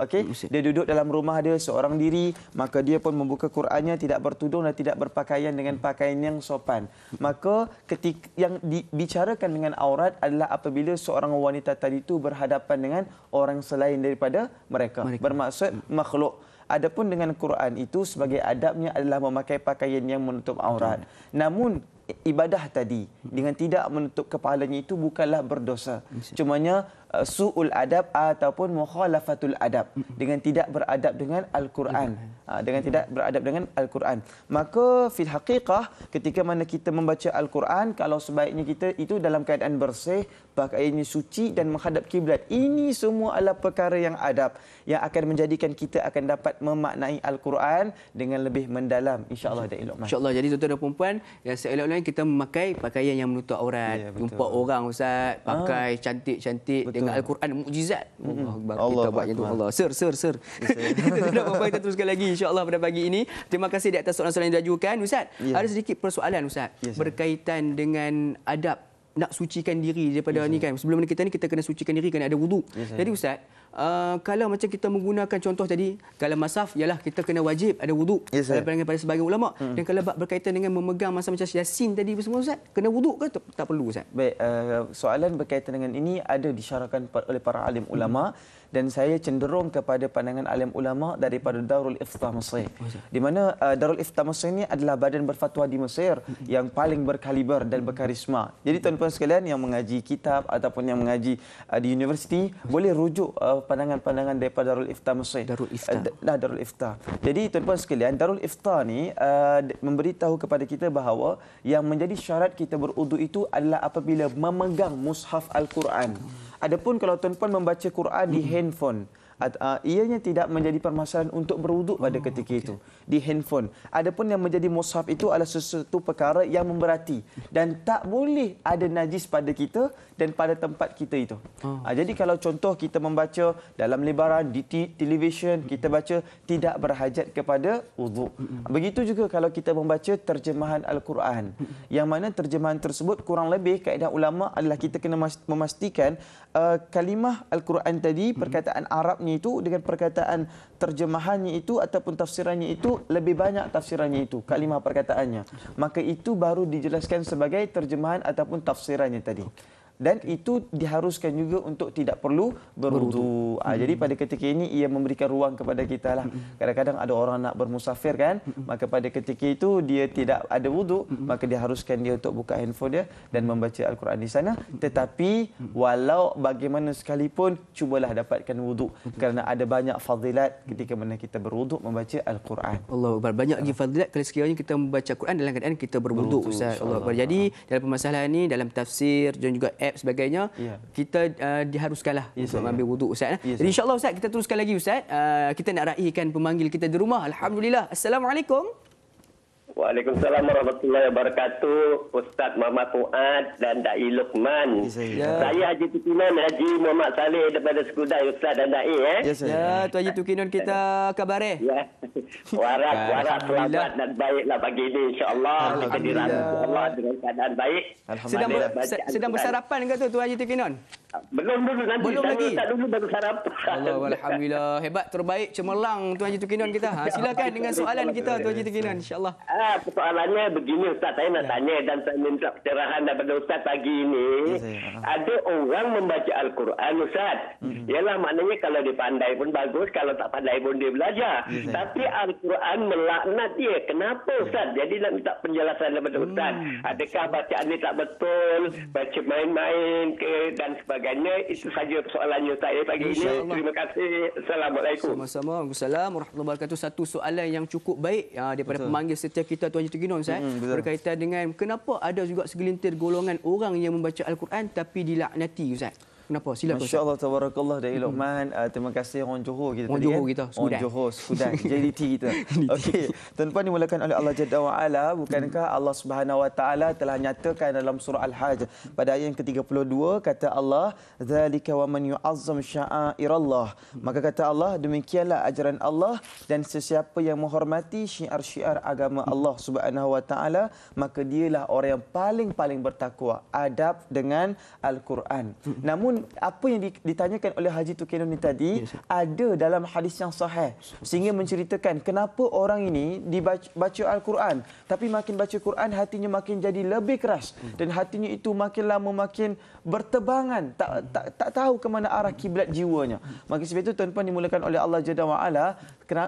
dia duduk dalam rumah dia seorang diri, maka dia pun membuka Qurannya tidak bertudung dan tidak berpakaian dengan pakaian yang sopan. Maka ketika yang dibicarakan dengan aurat adalah apabila seorang wanita tadi itu berhadapan dengan orang selain daripada mereka. Bermaksud makhluk. Adapun dengan Quran itu sebagai adabnya adalah memakai pakaian yang menutup aurat. Namun ibadah tadi dengan tidak menutup kepalanya itu bukanlah berdosa. Cumanya su'ul adab ataupun mukhalafatul adab, dengan tidak beradab dengan Al-Quran. Dengan tidak beradab dengan Al-Quran. Maka fil haqiqah ketika mana kita membaca Al-Quran, kalau sebaiknya kita itu dalam keadaan bersih, pakaiannya suci dan menghadap kiblat. Ini semua adalah perkara yang adab yang akan menjadikan kita akan dapat memaknai Al-Quran dengan lebih mendalam, insya-Allah. Insya-Allah. Jadi tuan-tuan dan puan-puan, yang saya elok-elok kita memakai pakaian yang menutup aurat. Jumpa orang Ustaz pakai cantik-cantik dengan Al-Quran mukjizat. Kita buat itu. Allah. Sir. Kita teruskan lagi insya-Allah pada pagi ini. Terima kasih di atas soalan-soalan yang diajukan Ustaz. Ada sedikit persoalan Ustaz berkaitan dengan adab nak sucikan diri daripada ni kan. Sebelum kita kena sucikan diri, kena ada wuduk. Jadi Ustaz, kalau macam kita menggunakan contoh tadi, kalau masaf ialah kita kena wajib ada wuduk. Pandangan pada sebahagian ulama. Dan kalau berkaitan dengan memegang masa macam Yasin tadi semua Ustaz, kena wuduk ke tak perlu Ustaz? Baik, soalan berkaitan dengan ini ada disyarahkan oleh para alim ulama. Dan saya cenderung kepada pandangan alim ulama daripada Darul Iftah Mesir. Di mana Darul Iftah Mesir ini adalah badan berfatwa di Mesir yang paling berkaliber dan berkarisma. Jadi tuan-tuan sekalian yang mengaji kitab ataupun yang mengaji di universiti boleh rujuk pandangan-pandangan daripada Darul Iftah Mesir. Darul Iftah. Jadi tuan-tuan sekalian, Darul Iftah ni memberitahu kepada kita bahawa yang menjadi syarat kita berwuduk itu adalah apabila memegang mushaf Al-Quran. Adapun kalau tuan-puan membaca Quran di handphone ianya tidak menjadi permasalahan untuk berwuduk pada ketika itu di handphone. Adapun yang menjadi mushaf itu adalah sesuatu perkara yang memberati dan tak boleh ada najis pada kita dan pada tempat kita itu. Jadi kalau contoh kita membaca dalam lebaran di televisyen, kita baca tidak berhajat kepada wuduk. Begitu juga kalau kita membaca terjemahan Al-Quran, yang mana terjemahan tersebut kurang lebih kaedah ulama adalah kita kena memastikan kalimah Al-Quran tadi, perkataan Arabnya itu dengan perkataan terjemahannya itu ataupun tafsirannya itu lebih banyak tafsirannya itu, kalimah perkataannya. Maka itu baru dijelaskan sebagai terjemahan ataupun tafsirannya tadi. Dan itu diharuskan juga untuk tidak perlu berwudu. Jadi pada ketika ini ia memberikan ruang kepada kita lah. Kadang-kadang ada orang nak bermusafir kan, maka pada ketika itu dia tidak ada wudu, maka diharuskan dia untuk buka handphone dia dan membaca Al-Quran di sana. Tetapi walau bagaimana sekalipun, cubalah dapatkan wudu kerana ada banyak fadilat ketika mana kita berwudu membaca Al-Quran. Allah Akbar. Banyak lagi fadilat kalau sekiranya kita membaca Quran dalam keadaan kita berwuduk, Ustaz. Allah Akbar. Jadi dalam permasalahan ini, dalam tafsir dan juga sebagainya, kita diharuskanlah untuk mengambil wuduk, Ustaz. Jadi insya-Allah Ustaz, kita teruskan lagi Ustaz. Kita nak raikan pemanggil kita di rumah. Alhamdulillah. Assalamualaikum. Waalaikumsalam warahmatullahi wabarakatuh. Ustaz Muhammad Fuad dan Dai Luqman. Saya Haji Tukinon, Haji Muhammad Saleh daripada Skudai, Ustaz dan Dai. Ya, Tuan Haji Tukinon kita kabar Waras selamat dan baiklah pagi ini, insya-Allah kita dirahmati Allah dengan keadaan baik. Sedang bersarapan ke tu Tuan Haji Tukinon? Belum nanti. Belum lagi. Tak dulu baru sarapan. Alhamdulillah, hebat, terbaik, cemerlang Tuan Haji Tukinon kita. Silakan dengan soalan kita Tuan Haji Tukinon, insya-Allah. Persoalannya begini Ustaz, saya nak tanya dan saya minta pencerahan daripada Ustaz pagi ini. Ada orang membaca Al-Quran Ustaz. Yalah, maknanya kalau dia pandai pun bagus, kalau tak pandai pun dia belajar. Tapi Al-Quran melaknat dia. Kenapa Ustaz? Jadi nak minta penjelasan daripada Ustaz. Adakah bacaan ini tak betul, baca main-main ke dan sebagainya? Itu saja persoalannya saya pagi ini. Terima kasih. Assalamualaikum. Sama-sama. Waalaikumsalam warahmatullahi wabarakatuh. Satu soalan yang cukup baik daripada pemanggil setiap kita Tuan Haji Tukinon, berkaitan dengan kenapa ada juga segelintir golongan orang yang membaca Al-Quran tapi dilaknati, Ustaz. Kenapa? Silakan. Masya-Allah, tabarakallah Dai Luqman. Terima kasih orang Johor kita tadi. Orang Johor kita, Sudan. Orang Johor, Sudan. JDT kita. Okey, tuan-tuan dimulakan oleh Allah Jalla wa Ala. Bukankah Allah Subhanahu wa taala telah nyatakan dalam surah Al-Hajj pada ayat yang ke-32, kata Allah, "Dzalika wa man yu'azzam sya'airallah." Maka kata Allah, demikianlah ajaran Allah dan sesiapa yang menghormati syiar-syiar agama Allah Subhanahu wa taala, maka dialah orang yang paling bertakwa, adab dengan Al-Quran. Namun apa yang ditanyakan oleh Haji Tukinon ini tadi ada dalam hadis yang sahih sehingga menceritakan kenapa orang ini baca Al-Quran tapi makin baca Quran hatinya makin jadi lebih keras dan hatinya itu makin lama makin bertebangan, tak tahu ke mana arah kiblat jiwanya. Maka sebab itu tuan-tuan dimulakan oleh Allah Jalla wa Ala.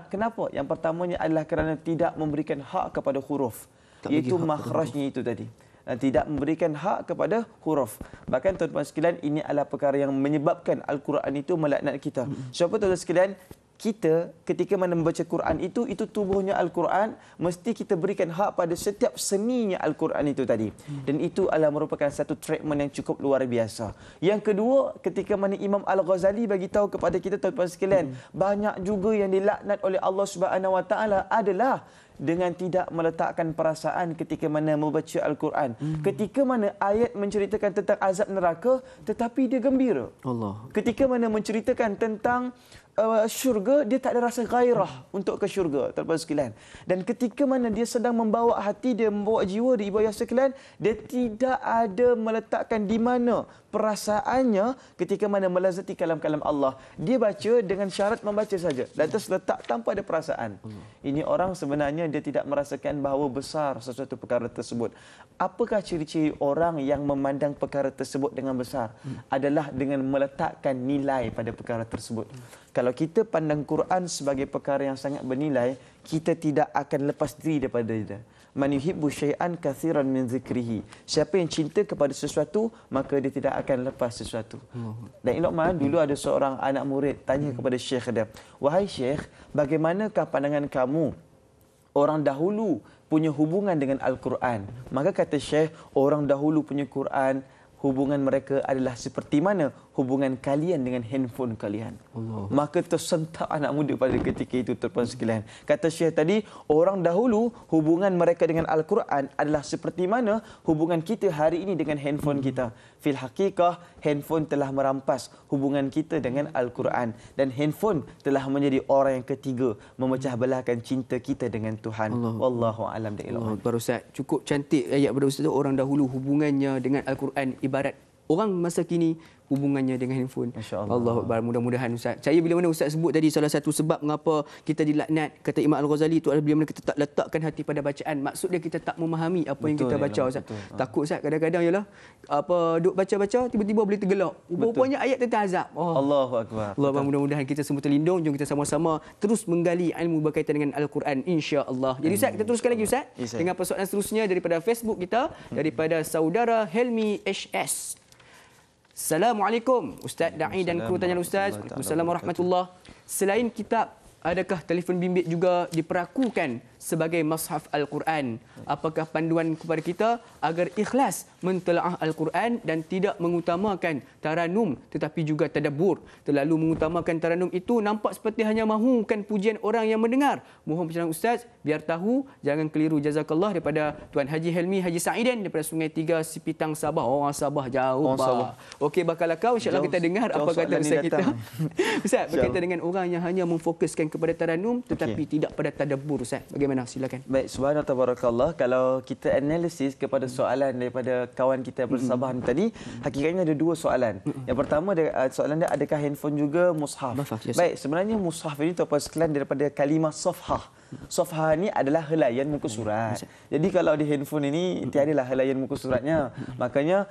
Kenapa? Yang pertamanya adalah kerana tidak memberikan hak kepada huruf, iaitu makhrajnya itu tadi. Tidak memberikan hak kepada huruf. Bahkan tuan-tuan sekalian, ini adalah perkara yang menyebabkan Al-Quran itu melaknat kita. Sebab tuan-tuan sekalian, kita ketika mana membaca Quran itu tubuhnya Al-Quran, mesti kita berikan hak pada setiap seninya Al-Quran itu tadi. Dan itu adalah merupakan satu treatment yang cukup luar biasa. Yang kedua, ketika mana Imam Al-Ghazali bagi tahu kepada kita tuan-tuan sekalian, banyak juga yang dilaknat oleh Allah Subhanahu wa taala adalah dengan tidak meletakkan perasaan ketika mana membaca Al-Quran. Ketika mana ayat menceritakan tentang azab neraka, tetapi dia gembira. Ketika mana menceritakan tentang syurga, dia tak ada rasa gairah untuk ke syurga, tuan-tuan sekalian. Dan ketika mana dia sedang membawa hati dia, membawa jiwa di ibadah sekalian, dia tidak ada meletakkan di mana perasaannya ketika mana melazati kalam-kalam Allah. Dia baca dengan syarat membaca saja, lantas letak tanpa ada perasaan. Ini orang sebenarnya dia tidak merasakan bahawa besar sesuatu perkara tersebut. Apakah ciri-ciri orang yang memandang perkara tersebut dengan besar? Adalah dengan meletakkan nilai pada perkara tersebut. Kalau kita pandang Quran sebagai perkara yang sangat bernilai, kita tidak akan lepas diri daripada dia. Man yuhibbu syai'an katsiran min zikrihi. Siapa yang cinta kepada sesuatu, maka dia tidak akan lepas sesuatu. Dan Luqman dulu ada seorang anak murid tanya kepada syekh dia, "Wahai syekh, bagaimanakah pandangan kamu orang dahulu punya hubungan dengan Al-Quran?" Maka kata syekh, orang dahulu punya Quran hubungan mereka adalah seperti mana hubungan kalian dengan handphone kalian. Allah. Maka tersentak anak muda pada ketika itu, tuan-tuan sekalian. Kata Syekh tadi, orang dahulu hubungan mereka dengan Al-Quran adalah seperti mana hubungan kita hari ini dengan handphone kita. Fil hakikah, handphone telah merampas hubungan kita dengan Al-Quran, dan handphone telah menjadi orang yang ketiga memecah belahkan cinta kita dengan Tuhan. Allah. Wallahu a'lam bishawab. Baru Ustaz, cukup cantik ayat pada Ustaz. Orang dahulu hubungannya dengan Al-Quran ibarat orang masa kini hubungannya dengan handphone. Masya-Allah. Allah Akbar. Mudah-mudahan Ustaz. Saya bila mana Ustaz sebut tadi salah satu sebab mengapa kita dilaknat, kata Imam Al-Ghazali, itu adalah bila mana kita tak letakkan hati pada bacaan. Maksud dia kita tak memahami apa yang kita baca Ustaz. Takut Ustaz kadang-kadang ialah duk baca-baca tiba-tiba boleh tergelak. Rupanya ayat tentang azab. Allahu Akbar. Allah Akbar. Mudah-mudahan kita semua terlindung. Jom kita sama-sama terus menggali ilmu berkaitan dengan Al-Quran, insya-Allah. Jadi Ustaz, kita teruskan lagi Ustaz dengan persoalan seterusnya daripada Facebook kita, daripada saudara Helmi HS. Assalamualaikum Ustaz Da'i dan kru tanya Ustaz. Waalaikumsalam warahmatullahi. Selain kitab, adakah telefon bimbit juga diperakukan sebagai mushaf Al-Quran? Apakah panduan kepada kita agar ikhlas mentelaah Al-Quran dan tidak mengutamakan taranum tetapi juga tadabbur? Terlalu mengutamakan taranum itu nampak seperti hanya mahukan pujian orang yang mendengar. Mohon pencerahan Ustaz, biar tahu, jangan keliru. Jazakallah. Daripada Tuan Haji Helmi Haji Saiden daripada Sungai Tiga, Sipitang, Sabah. Orang Sabah jauh. Okey, bakal kau insya-Allah kita dengar apa kata Ustaz kita. Ustaz, berkaitan dengan orang yang hanya memfokuskan kepada taranum tetapi tidak pada tadabbur, Ustaz. Bagaimana? Silakan. Baik, subhanallah tabarakallah. Kalau kita analisis kepada soalan daripada kawan kita bersabah tadi, hakikatnya ada dua soalan. Yang pertama, soalan dia, adakah handphone juga mushaf? Baik, sebenarnya mushaf ini tuan-tuan sekalian daripada kalimah safhah. Safhah ni adalah helaian muka surat. Jadi kalau di handphone ini tiadalah helaian muka suratnya. Makanya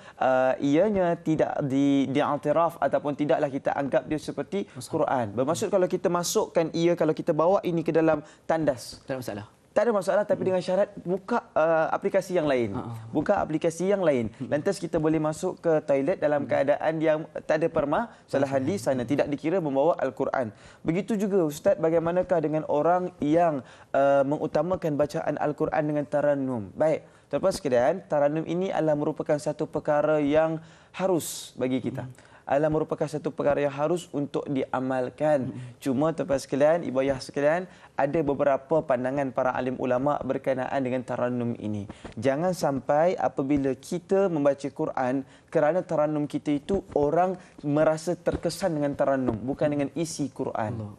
ianya tidak diiktiraf ataupun tidaklah kita anggap dia seperti Quran. Bermaksud kalau kita masukkan ia, kalau kita bawa ini ke dalam tandas, tak ada masalah. Tak ada masalah, tapi dengan syarat buka aplikasi yang lain. Buka aplikasi yang lain. Lantas kita boleh masuk ke toilet dalam keadaan yang tak ada permasalahan di sana. Tidak dikira membawa Al-Quran. Begitu juga Ustaz, bagaimanakah dengan orang yang mengutamakan bacaan Al-Quran dengan taranum? Baik, tuan-tuan sekalian, taranum ini adalah merupakan satu perkara yang harus bagi kita. Adalah merupakan satu perkara yang harus untuk diamalkan. Cuma tuan-tuan sekalian, ibu ayah sekalian, ada beberapa pandangan para alim ulama berkenaan dengan taranum ini. Jangan sampai apabila kita membaca Quran, kerana taranum kita itu orang merasa terkesan dengan taranum, bukan dengan isi Quran.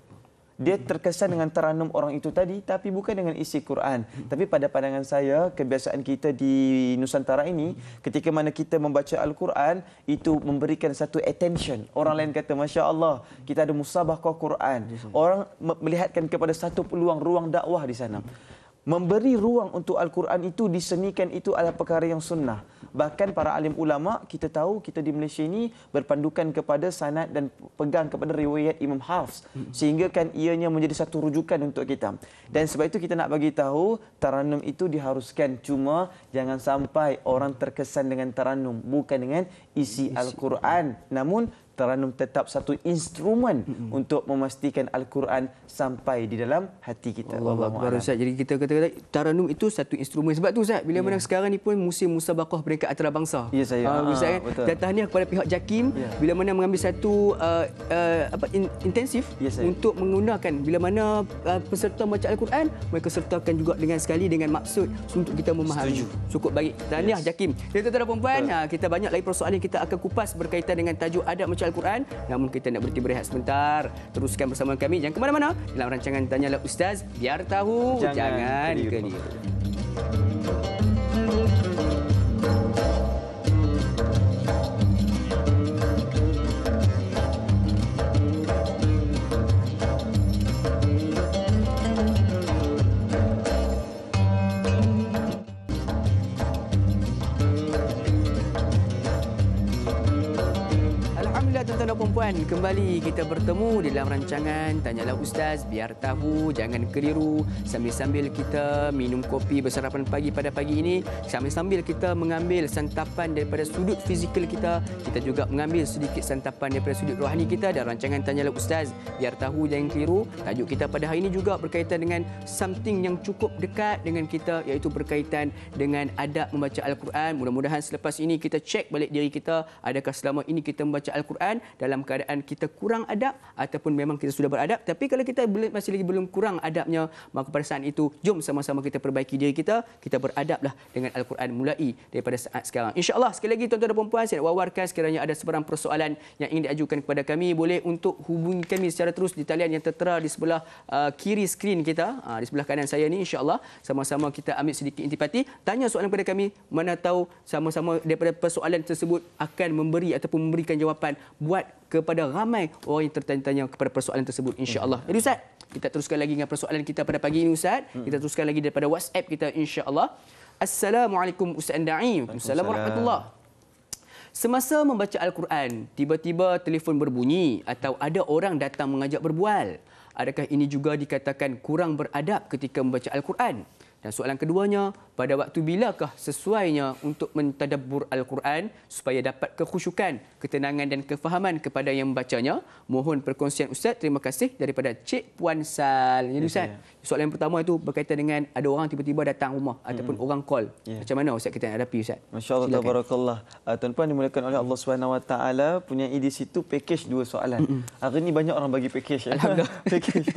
Dia terkesan dengan taranum orang itu tadi, tapi bukan dengan isi Quran. Tapi pada pandangan saya, kebiasaan kita di Nusantara ini, ketika mana kita membaca Al-Quran, itu memberikan satu attention. Orang lain kata, Masya Allah, kita ada musabaqah Quran. Orang melihatkan kepada satu peluang, ruang dakwah di sana. Memberi ruang untuk Al-Quran itu disenikan, itu adalah perkara yang sunnah. Bahkan para alim ulama, kita tahu kita di Malaysia ini berpandukan kepada sanad dan pegang kepada riwayat Imam Hafs, sehingga kan ianya menjadi satu rujukan untuk kita. Dan sebab itu kita nak bagi tahu taranum itu diharuskan, cuma jangan sampai orang terkesan dengan taranum bukan dengan isi Al-Quran. Namun taranum tetap satu instrumen untuk memastikan Al-Quran sampai di dalam hati kita. Allah Akbar, Ustaz. Jadi kita kata taranum itu satu instrumen. Sebab tu Ustaz, bila mana sekarang ni pun musim musabaqah peringkat antarabangsa. Ya saya. Ustaz kan, dan tahniah kepada pihak JAKIM bila mana mengambil satu intensif untuk menggunakan bila mana peserta membaca Al-Quran, mereka sertakan juga dengan sekali dengan maksud untuk kita memahami. Cukup baik. Tahniah JAKIM. Dan tuan-tuan dan puan-puan, kita banyak lagi persoalan yang kita akan kupas berkaitan dengan tajuk adab membaca Al-Quran. Namun kita nak berhenti berehat sebentar. Teruskan bersama kami. Jangan ke mana-mana dalam rancangan Tanyalah Ustaz. Biar tahu, jangan keliru. puan, kembali kita bertemu di dalam rancangan Tanyalah Ustaz, biar tahu, jangan keliru. Sambil-sambil kita minum kopi bersarapan pagi pada pagi ini, sambil-sambil kita mengambil santapan daripada sudut fizikal kita, kita juga mengambil sedikit santapan daripada sudut rohani kita dalam rancangan Tanyalah Ustaz, biar tahu, jangan keliru. Tajuk kita pada hari ini juga berkaitan dengan something yang cukup dekat dengan kita, iaitu berkaitan dengan adab membaca Al-Quran. Mudah-mudahan selepas ini kita cek balik diri kita, adakah selama ini kita membaca Al-Quran dalam keadaan kita kurang adab ataupun memang kita sudah beradab. Tapi kalau kita masih lagi belum kurang adabnya, maka pada saat itu jom sama-sama kita perbaiki diri kita beradablah dengan Al-Quran mulai daripada saat sekarang. InsyaAllah, sekali lagi tuan-tuan dan puan-puan, saya nak wawarkan sekiranya ada sebarang persoalan yang ingin diajukan kepada kami, boleh untuk hubungi kami secara terus di talian yang tertera di sebelah kiri skrin kita, di sebelah kanan saya ni. InsyaAllah sama-sama kita ambil sedikit intipati, tanya soalan kepada kami, mana tahu sama-sama daripada persoalan tersebut akan memberi ataupun memberikan jawapan buat kepada ramai orang yang tertanya-tanya kepada persoalan tersebut, insya-Allah. Jadi Ustaz, kita teruskan lagi dengan persoalan kita pada pagi ini Ustaz. Kita teruskan lagi daripada WhatsApp kita, insya-Allah. Assalamualaikum Ustaz Daim. Assalamualaikum warahmatullahi. Semasa membaca Al-Quran, tiba-tiba telefon berbunyi atau ada orang datang mengajak berbual. Adakah ini juga dikatakan kurang beradab ketika membaca Al-Quran? Dan soalan keduanya, pada waktu bilakah sesuainya untuk mentadabbur Al-Quran supaya dapat kekhusyukan, ketenangan dan kefahaman kepada yang membacanya? Mohon perkongsian Ustaz. Terima kasih daripada Cik Puan Sal. Jadi Ustaz, soalan yang pertama itu berkaitan dengan ada orang tiba-tiba datang rumah ataupun orang call. Macam mana Ustaz kita nak hadapi Ustaz? Masya-Allah, tabarakallah. Tuan-puan dimuliakan oleh Allah Subhanahu Wa Taala, punya di situ package dua soalan. Hari ini banyak orang bagi package. Alhamdulillah. Package.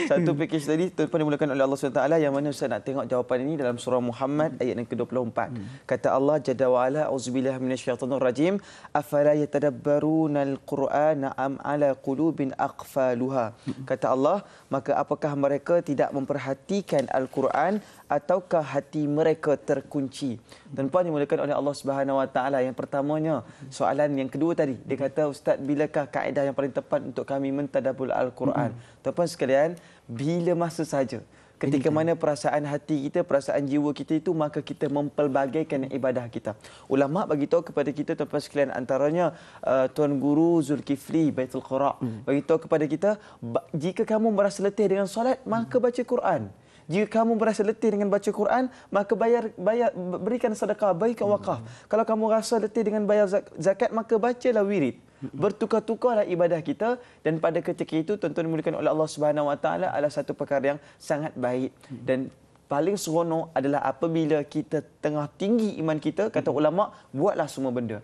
Satu package tadi tuan-puan dimuliakan oleh Allah Subhanahu Wa Taala, yang mana Ustaz nak tengok jawapan ini dalam surah Muhammad ayat yang ke-24. Kata Allah Jalla wa Ala, auzubillahi minasyaitonir rajim, afala yatadabbarunal qur'ana am ala qulubin aqfaluha. Kata Allah, maka apakah mereka tidak memperhatikan Al-Quran ataukah hati mereka terkunci? Tuan-puan dimuliakan oleh Allah Subhanahu Wa Taala, yang pertamanya soalan yang kedua tadi, dia kata, Ustaz, bilakah kaedah yang paling tepat untuk kami mentadabbur Al-Quran? Tuan-puan sekalian, bila masa saja ketika mana perasaan hati kita, perasaan jiwa kita itu, maka kita mempelbagaikan ibadah kita. Ulama bagi tahu kepada kita, tuan-tuan sekalian, antaranya Tuan Guru Zulkifli Baitul Qura bagi tahu kepada kita, jika kamu merasa letih dengan solat, maka baca Quran. Jika kamu merasa letih dengan baca Quran, maka berikan sedekah, berikan wakaf. Kalau kamu rasa letih dengan bayar zakat, maka bacalah wirid. Bertukar-tukarlah ibadah kita, dan pada ketika itu tuan-tuan dimuliakan oleh Allah Subhanahu Wa Taala adalah satu perkara yang sangat baik. Dan paling seronok adalah apabila kita tengah tinggi iman kita, kata ulama, buatlah semua benda.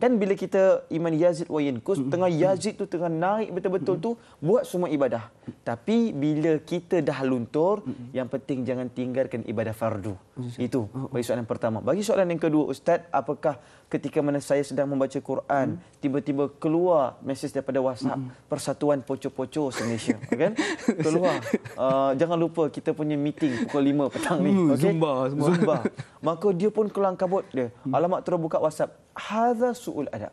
Kan bila kita iman yazid wa yankus, tengah yazid tu, tengah naik betul-betul tu, buat semua ibadah. Tapi bila kita dah luntur, yang penting jangan tinggalkan ibadah fardu. Itu bagi soalan pertama. Bagi soalan yang kedua, Ustaz, apakah ketika mana saya sedang membaca Quran, tiba-tiba keluar mesej daripada WhatsApp, Persatuan Poco-Poco Malaysia, kan? Keluar. Jangan lupa kita punya meeting pukul 5 petang ni. Okay? Zumba. Maka dia pun kelang kabut dia. Alamak, terus buka WhatsApp. Hadza su'ul adab.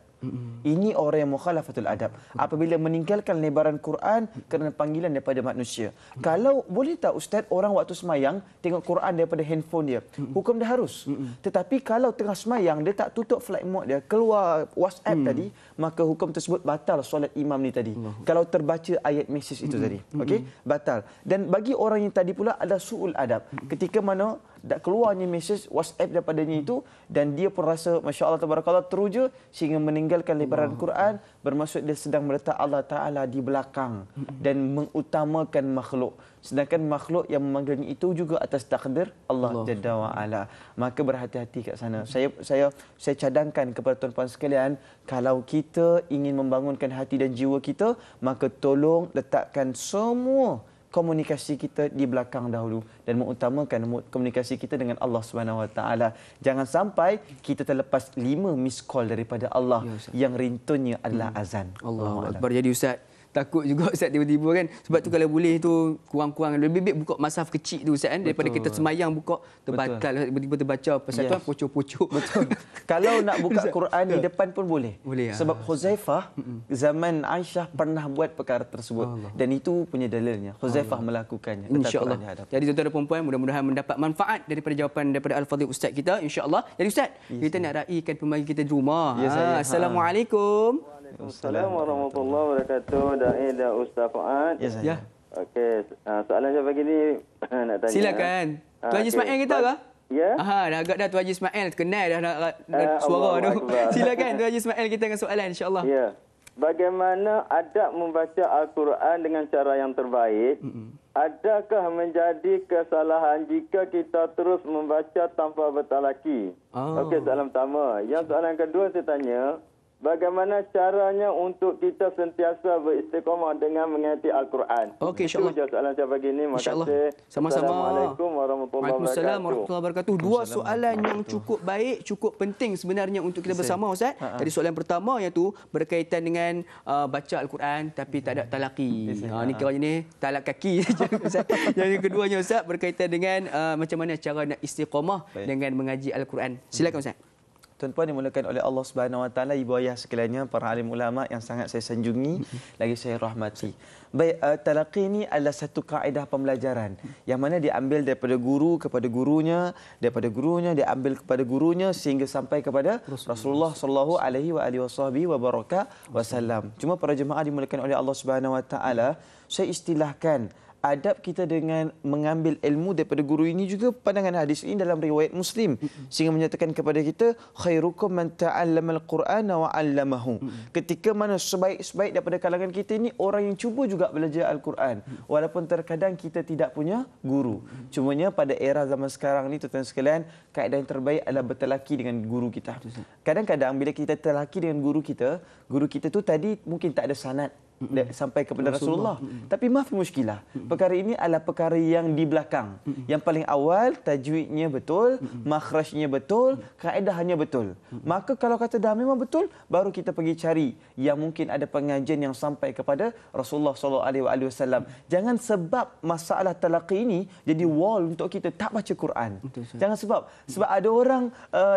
Ini orang yang mukhalafatul adab. Apabila meninggalkan lebaran Quran kerana panggilan daripada manusia. Kalau boleh tak Ustaz, orang waktu semayang tengok Quran daripada handphone dia, hukum dah harus. Tetapi kalau tengah semayang dia tak tutup flight mode dia, keluar WhatsApp tadi, maka hukum tersebut batal solat imam ni tadi. Kalau terbaca ayat mesej itu tadi, okey, batal. Dan bagi orang yang tadi pula ada su'ul adab. Ketika mana keluarnya mesej WhatsApp daripadanya itu, dan dia pun rasa masya-Allah tabarakallah teruja sehingga meninggalkan lebaran Quran, bermaksud dia sedang meletak Allah Taala di belakang dan mengutamakan makhluk, sedangkan makhluk yang memanggilnya itu juga atas takdir Allah Jalla wa Ala. Maka berhati-hati kat sana. Saya cadangkan kepada tuan-tuan sekalian, kalau kita ingin membangunkan hati dan jiwa kita, maka tolong letakkan semua komunikasi kita di belakang dahulu dan mengutamakan komunikasi kita dengan Allah Subhanahu Wa Taala. Jangan sampai kita terlepas 5 miss call daripada Allah yang rintunnya adalah azan. Allah Akbar. Jadi Ustaz, takut juga Ustaz tiba-tiba kan. Sebab tu kalau boleh tu kurang-kurang, lebih baik buka masaf kecil tu Ustaz kan, daripada kita semayang buka terbatal, tiba-tiba terbaca Persatuan Poco-Poco. Betul. Kalau nak buka Quran di depan pun boleh. Sebab Huzaifah zaman Aisyah pernah buat perkara tersebut. Dan itu punya dalilnya. Huzaifah melakukannya. InsyaAllah. Jadi tuan-tuan dan puan-puan, mudah-mudahan mendapat manfaat daripada jawapan daripada Al-Fadhil Ustaz kita, insya-Allah. Jadi Ustaz, kita nak raikan pembagian kita di rumah. Assalamualaikum. Waalaikumsalam warahmatullahi wabarakatuh. Da'i dan Ustaz Fuad. Ya, saya. Ya. Okey, soalan saya pagi ni nak tanya. Silakan. Tuan Haji Ismail kita ke? Ya. Aha, dah agak dah Tuan Haji Ismail kenal dah suara Allahu tu. Akbar. Silakan Tuan Haji Ismail kita dengan soalan insya-Allah. Ya. Bagaimana adab membaca Al-Quran dengan cara yang terbaik? Adakah menjadi kesalahan jika kita terus membaca tanpa bertalaki? Okey, soalan pertama. Yang soalan kedua saya tanya, bagaimana caranya untuk kita sentiasa beristiqamah dengan menghayati Al-Quran? Okey, insya-Allah. Itu je soalan saya pagi ni. Terima InsyaAllah. kasih. Sama-sama. Assalamualaikum warahmatullahi Waalaikumsalam wabarakatuh. warahmatullahi wabarakatuh. Dua soalan yang cukup baik, cukup penting sebenarnya untuk kita bersama Ustaz. Tadi soalan pertama iaitu berkaitan dengan baca Al-Quran tapi tak ada talaki. Ni kiranya ni talak kaki saja Ustaz. Yang keduanya Ustaz berkaitan dengan macam mana cara nak istiqamah dengan mengaji Al-Quran. Silakan Ustaz. Tuan-puan dimulakan oleh Allah Subhanahu Wa Taala, ibu ayah sekalian, para alim ulama yang sangat saya sanjungi, lagi saya rahmati. Baik, talaqi ini adalah satu kaedah pembelajaran yang mana diambil daripada guru kepada gurunya, daripada gurunya diambil kepada gurunya sehingga sampai kepada Rasulullah sallallahu alaihi wasallam. Cuma para jemaah dimulakan oleh Allah Subhanahu Wa Taala, saya istilahkan adab kita dengan mengambil ilmu daripada guru ini juga pandangan hadis ini dalam riwayat Muslim sehingga menyatakan kepada kita khairukum man ta'allama al-Qur'ana wa 'allamahu. Ketika mana sebaik-sebaik daripada kalangan kita ini orang yang cuba juga belajar Al-Quran walaupun terkadang kita tidak punya guru. Cumanya pada era zaman sekarang ni tuan-tuan sekalian, kaedah yang terbaik adalah bertelaki dengan guru kita. Kadang-kadang bila kita telaki dengan guru kita tu tadi mungkin tak ada sanad sampai kepada Rasulullah. Tapi maaf muskilah. Perkara ini adalah perkara yang di belakang. Yang paling awal tajwidnya betul, makhrajnya betul, kaedahnya betul. Maka kalau kata dah memang betul, baru kita pergi cari yang mungkin ada pengajian yang sampai kepada Rasulullah SAW. Jangan sebab masalah talaqi ini jadi wall untuk kita tak baca Quran. Jangan sebab ada orang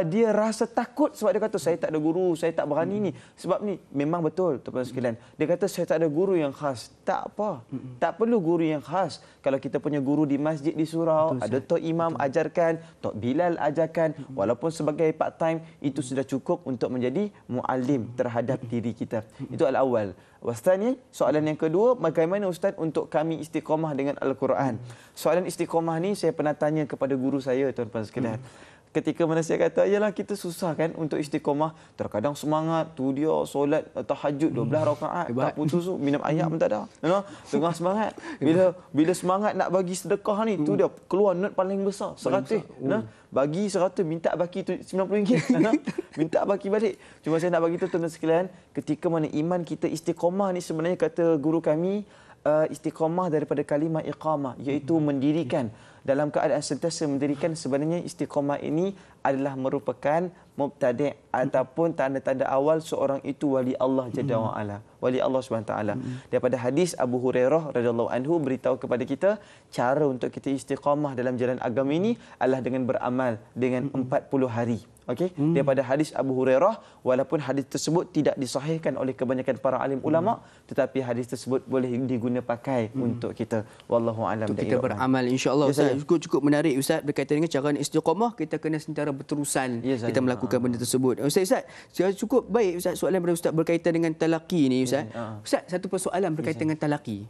dia rasa takut sebab dia kata saya tak ada guru, saya tak berani ni. Sebab ni memang betul tuan-tuan sekalian. Dia kata saya tak ada guru yang khas. Tak apa. Tak perlu guru yang khas. Kalau kita punya guru di masjid di surau, ada Tok Imam ajarkan, Tok Bilal ajarkan, walaupun sebagai part time, itu sudah cukup untuk menjadi muallim terhadap diri kita. Itu al-awwal. Wastani, soalan yang kedua, bagaimana Ustaz untuk kami istiqamah dengan Al-Quran? Soalan istiqamah ni saya pernah tanya kepada guru saya tuan-tuan sekalian. Ketika mana saya kata, yalah kita susah kan untuk istiqamah. Terkadang semangat, tu dia solat tahajud 12 rakaat, tak putus tu, minum air pun tak ada. Tengah semangat. Bila semangat nak bagi sedekah ni, tu dia keluar note paling besar, 100. Bagi 100, minta baki RM90. Minta baki balik. Cuma saya nak bagi tahu tuan-tuan sekalian, ketika mana iman kita istiqamah ni sebenarnya kata guru kami, istiqamah daripada kalimah iqamah, iaitu mendirikan. Dalam keadaan sentiasa mendirikan, sebenarnya istiqamah ini adalah merupakan mubtadi' ataupun tanda-tanda awal seorang itu wali Allah Jalla wa Ala, wali Allah Subhanahu taala. Daripada hadis Abu Hurairah radhiyallahu anhu beritahu kepada kita cara untuk kita istiqamah dalam jalan agama ini adalah dengan beramal dengan 40 hari. Okey, daripada hadis Abu Hurairah, walaupun hadis tersebut tidak disahihkan oleh kebanyakan para alim ulama, tetapi hadis tersebut boleh diguna pakai untuk kita. Wallahu a'lam. Untuk kita beramal insya-Allah. Ustaz, cukup menarik Ustaz berkaitan dengan cara istiqamah, kita kena sentiasa berterusan kita melakukan benda tersebut. Ustaz, cukup baik Ustaz soalan daripada Ustaz berkaitan dengan talaqi ni Ustaz. Ustaz, satu persoalan berkaitan dengan talaqi.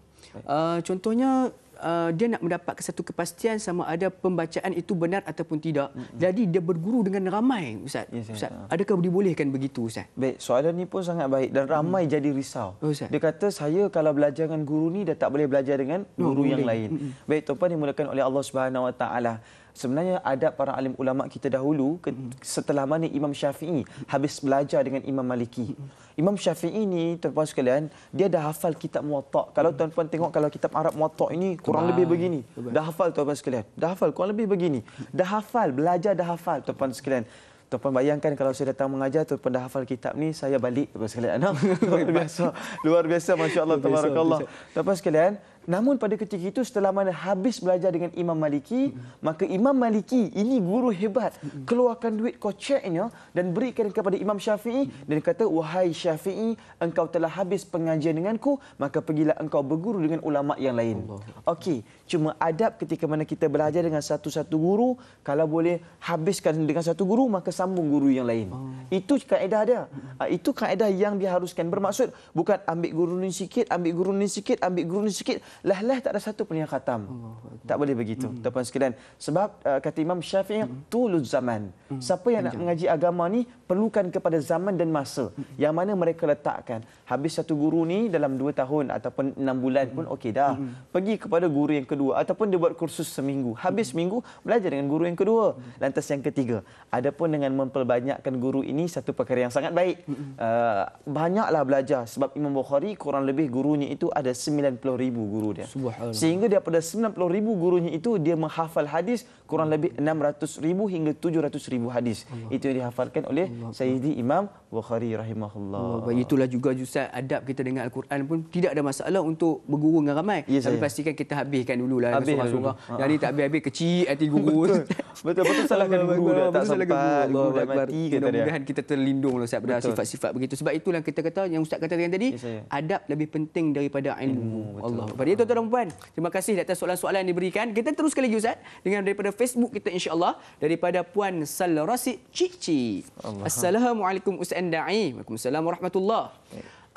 Contohnya dia nak mendapatkan satu kepastian sama ada pembacaan itu benar ataupun tidak. Jadi dia berguru dengan ramai Ustaz. Ustaz, adakah dibolehkan begitu Ustaz? Baik, soalan ni pun sangat baik dan ramai jadi risau. Dia kata saya kalau belajar dengan guru ni dah tak boleh belajar dengan guru yang lain. Baik, tuan-tuan dimulakan oleh Allah Subhanahu Wa Taala. Sebenarnya adab para alim ulama kita dahulu setelah mana Imam Syafi'i habis belajar dengan Imam Maliki. Imam Syafi'i ni tuan-tuan sekalian, dia dah hafal kitab Muwatta'. Kalau tuan-tuan tengok kalau kitab Arab Muwatta' ini kurang lebih begini. Dah hafal tuan-tuan sekalian. Dah hafal kurang lebih begini. Dah hafal, belajar dah hafal tuan-tuan sekalian. Tuan-tuan bayangkan kalau saya datang mengajar, tuan-tuan dah hafal kitab ni, saya balik tuan-tuan sekalian. Luar biasa, masya-Allah, tabarakallah. Tuan-tuan sekalian, Namun pada ketika itu setelah mana habis belajar dengan Imam Maliki, maka Imam Maliki ini guru hebat, keluarkan duit koceknya dan berikan kepada Imam Syafi'i dan kata, wahai Syafi'i, engkau telah habis pengajian denganku, maka pergilah engkau berguru dengan ulama yang lain. Okey, cuma adab ketika mana kita belajar dengan satu-satu guru, kalau boleh habiskan dengan satu guru maka sambung guru yang lain. Itu kaedah dia. Itu kaedah yang diharuskan. Bermaksud bukan ambil guru ni sikit, ambil guru ni sikit, ambil guru ni sikit, lah tak ada satu pun yang khatam. Tak boleh begitu, tuan-tuan sekalian. Sebab kata Imam Syafi'i, tuluz zaman. Siapa yang nak mengaji agama ni perlukan kepada zaman dan masa yang mana mereka letakkan. Habis satu guru ni dalam 2 tahun ataupun 6 bulan pun okey dah. Pergi kepada guru yang kedua ataupun dia buat kursus seminggu. Habis seminggu belajar dengan guru yang kedua. Lantas yang ketiga, adapun dengan memperbanyakkan guru ini satu perkara yang sangat baik. Banyaklah belajar sebab Imam Bukhari kurang lebih gurunya itu ada 90,000 guru dia. Sehingga daripada 90,000 gurunya itu dia menghafal hadis kurang lebih 600,000 hingga 700,000 hadis. Itu yang dihafalkan oleh Sayyidi Imam Bukhari rahimahullah. Itulah juga Ustaz, adab kita dengan Al-Quran pun tidak ada masalah untuk berguru dengan ramai. Tapi pastikan kita habiskan dululah surah-surah. Yang ni tak habis-habis kecil hati guru. Betul-betul salahkan guru dah tak sempat, guru dah mati kata dia. Mudah-mudahan kita terlindung Ustaz pada sifat-sifat begitu. Sebab itulah kita kata yang Ustaz katakan tadi, adab lebih penting daripada ilmu. Allah. Pada itu tuan-tuan dan puan, terima kasih atas soalan-soalan yang diberikan. Kita teruskan lagi Ustaz dengan daripada Facebook kita insya-Allah, daripada Puan Salrasi Cici. Assalamualaikum Ustaz Da'i. Waalaikumsalam warahmatullahi.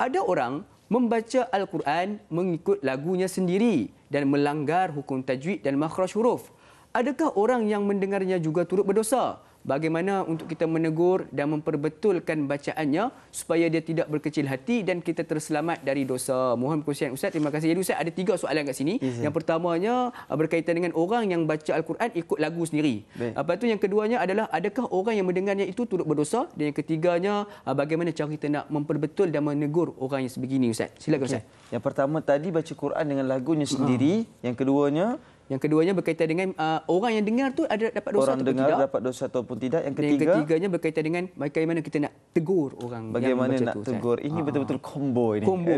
Ada orang membaca Al-Quran mengikut lagunya sendiri dan melanggar hukum tajwid dan makhraj huruf. Adakah orang yang mendengarnya juga turut berdosa? Bagaimana untuk kita menegur dan memperbetulkan bacaannya supaya dia tidak berkecil hati dan kita terselamat dari dosa? Mohon perkongsian Ustaz. Terima kasih. Jadi Ustaz, ada 3 soalan kat sini. Yang pertamanya berkaitan dengan orang yang baca Al-Quran ikut lagu sendiri. Lepas tu yang keduanya adalah adakah orang yang mendengarnya itu turut berdosa? Dan yang ketiganya, bagaimana cara kita nak memperbetul dan menegur orang yang sebegini Ustaz? Silakan Ustaz. Yang pertama tadi baca Quran dengan lagunya sendiri. Yang keduanya berkaitan dengan orang yang dengar tu ada dapat dosa ataupun tidak. Orang dengar dapat dosa ataupun tidak. Yang ketiganya berkaitan dengan bagaimana kita nak tegur orang bagaimana yang nak tegur. Ini betul-betul combo ini. Combo.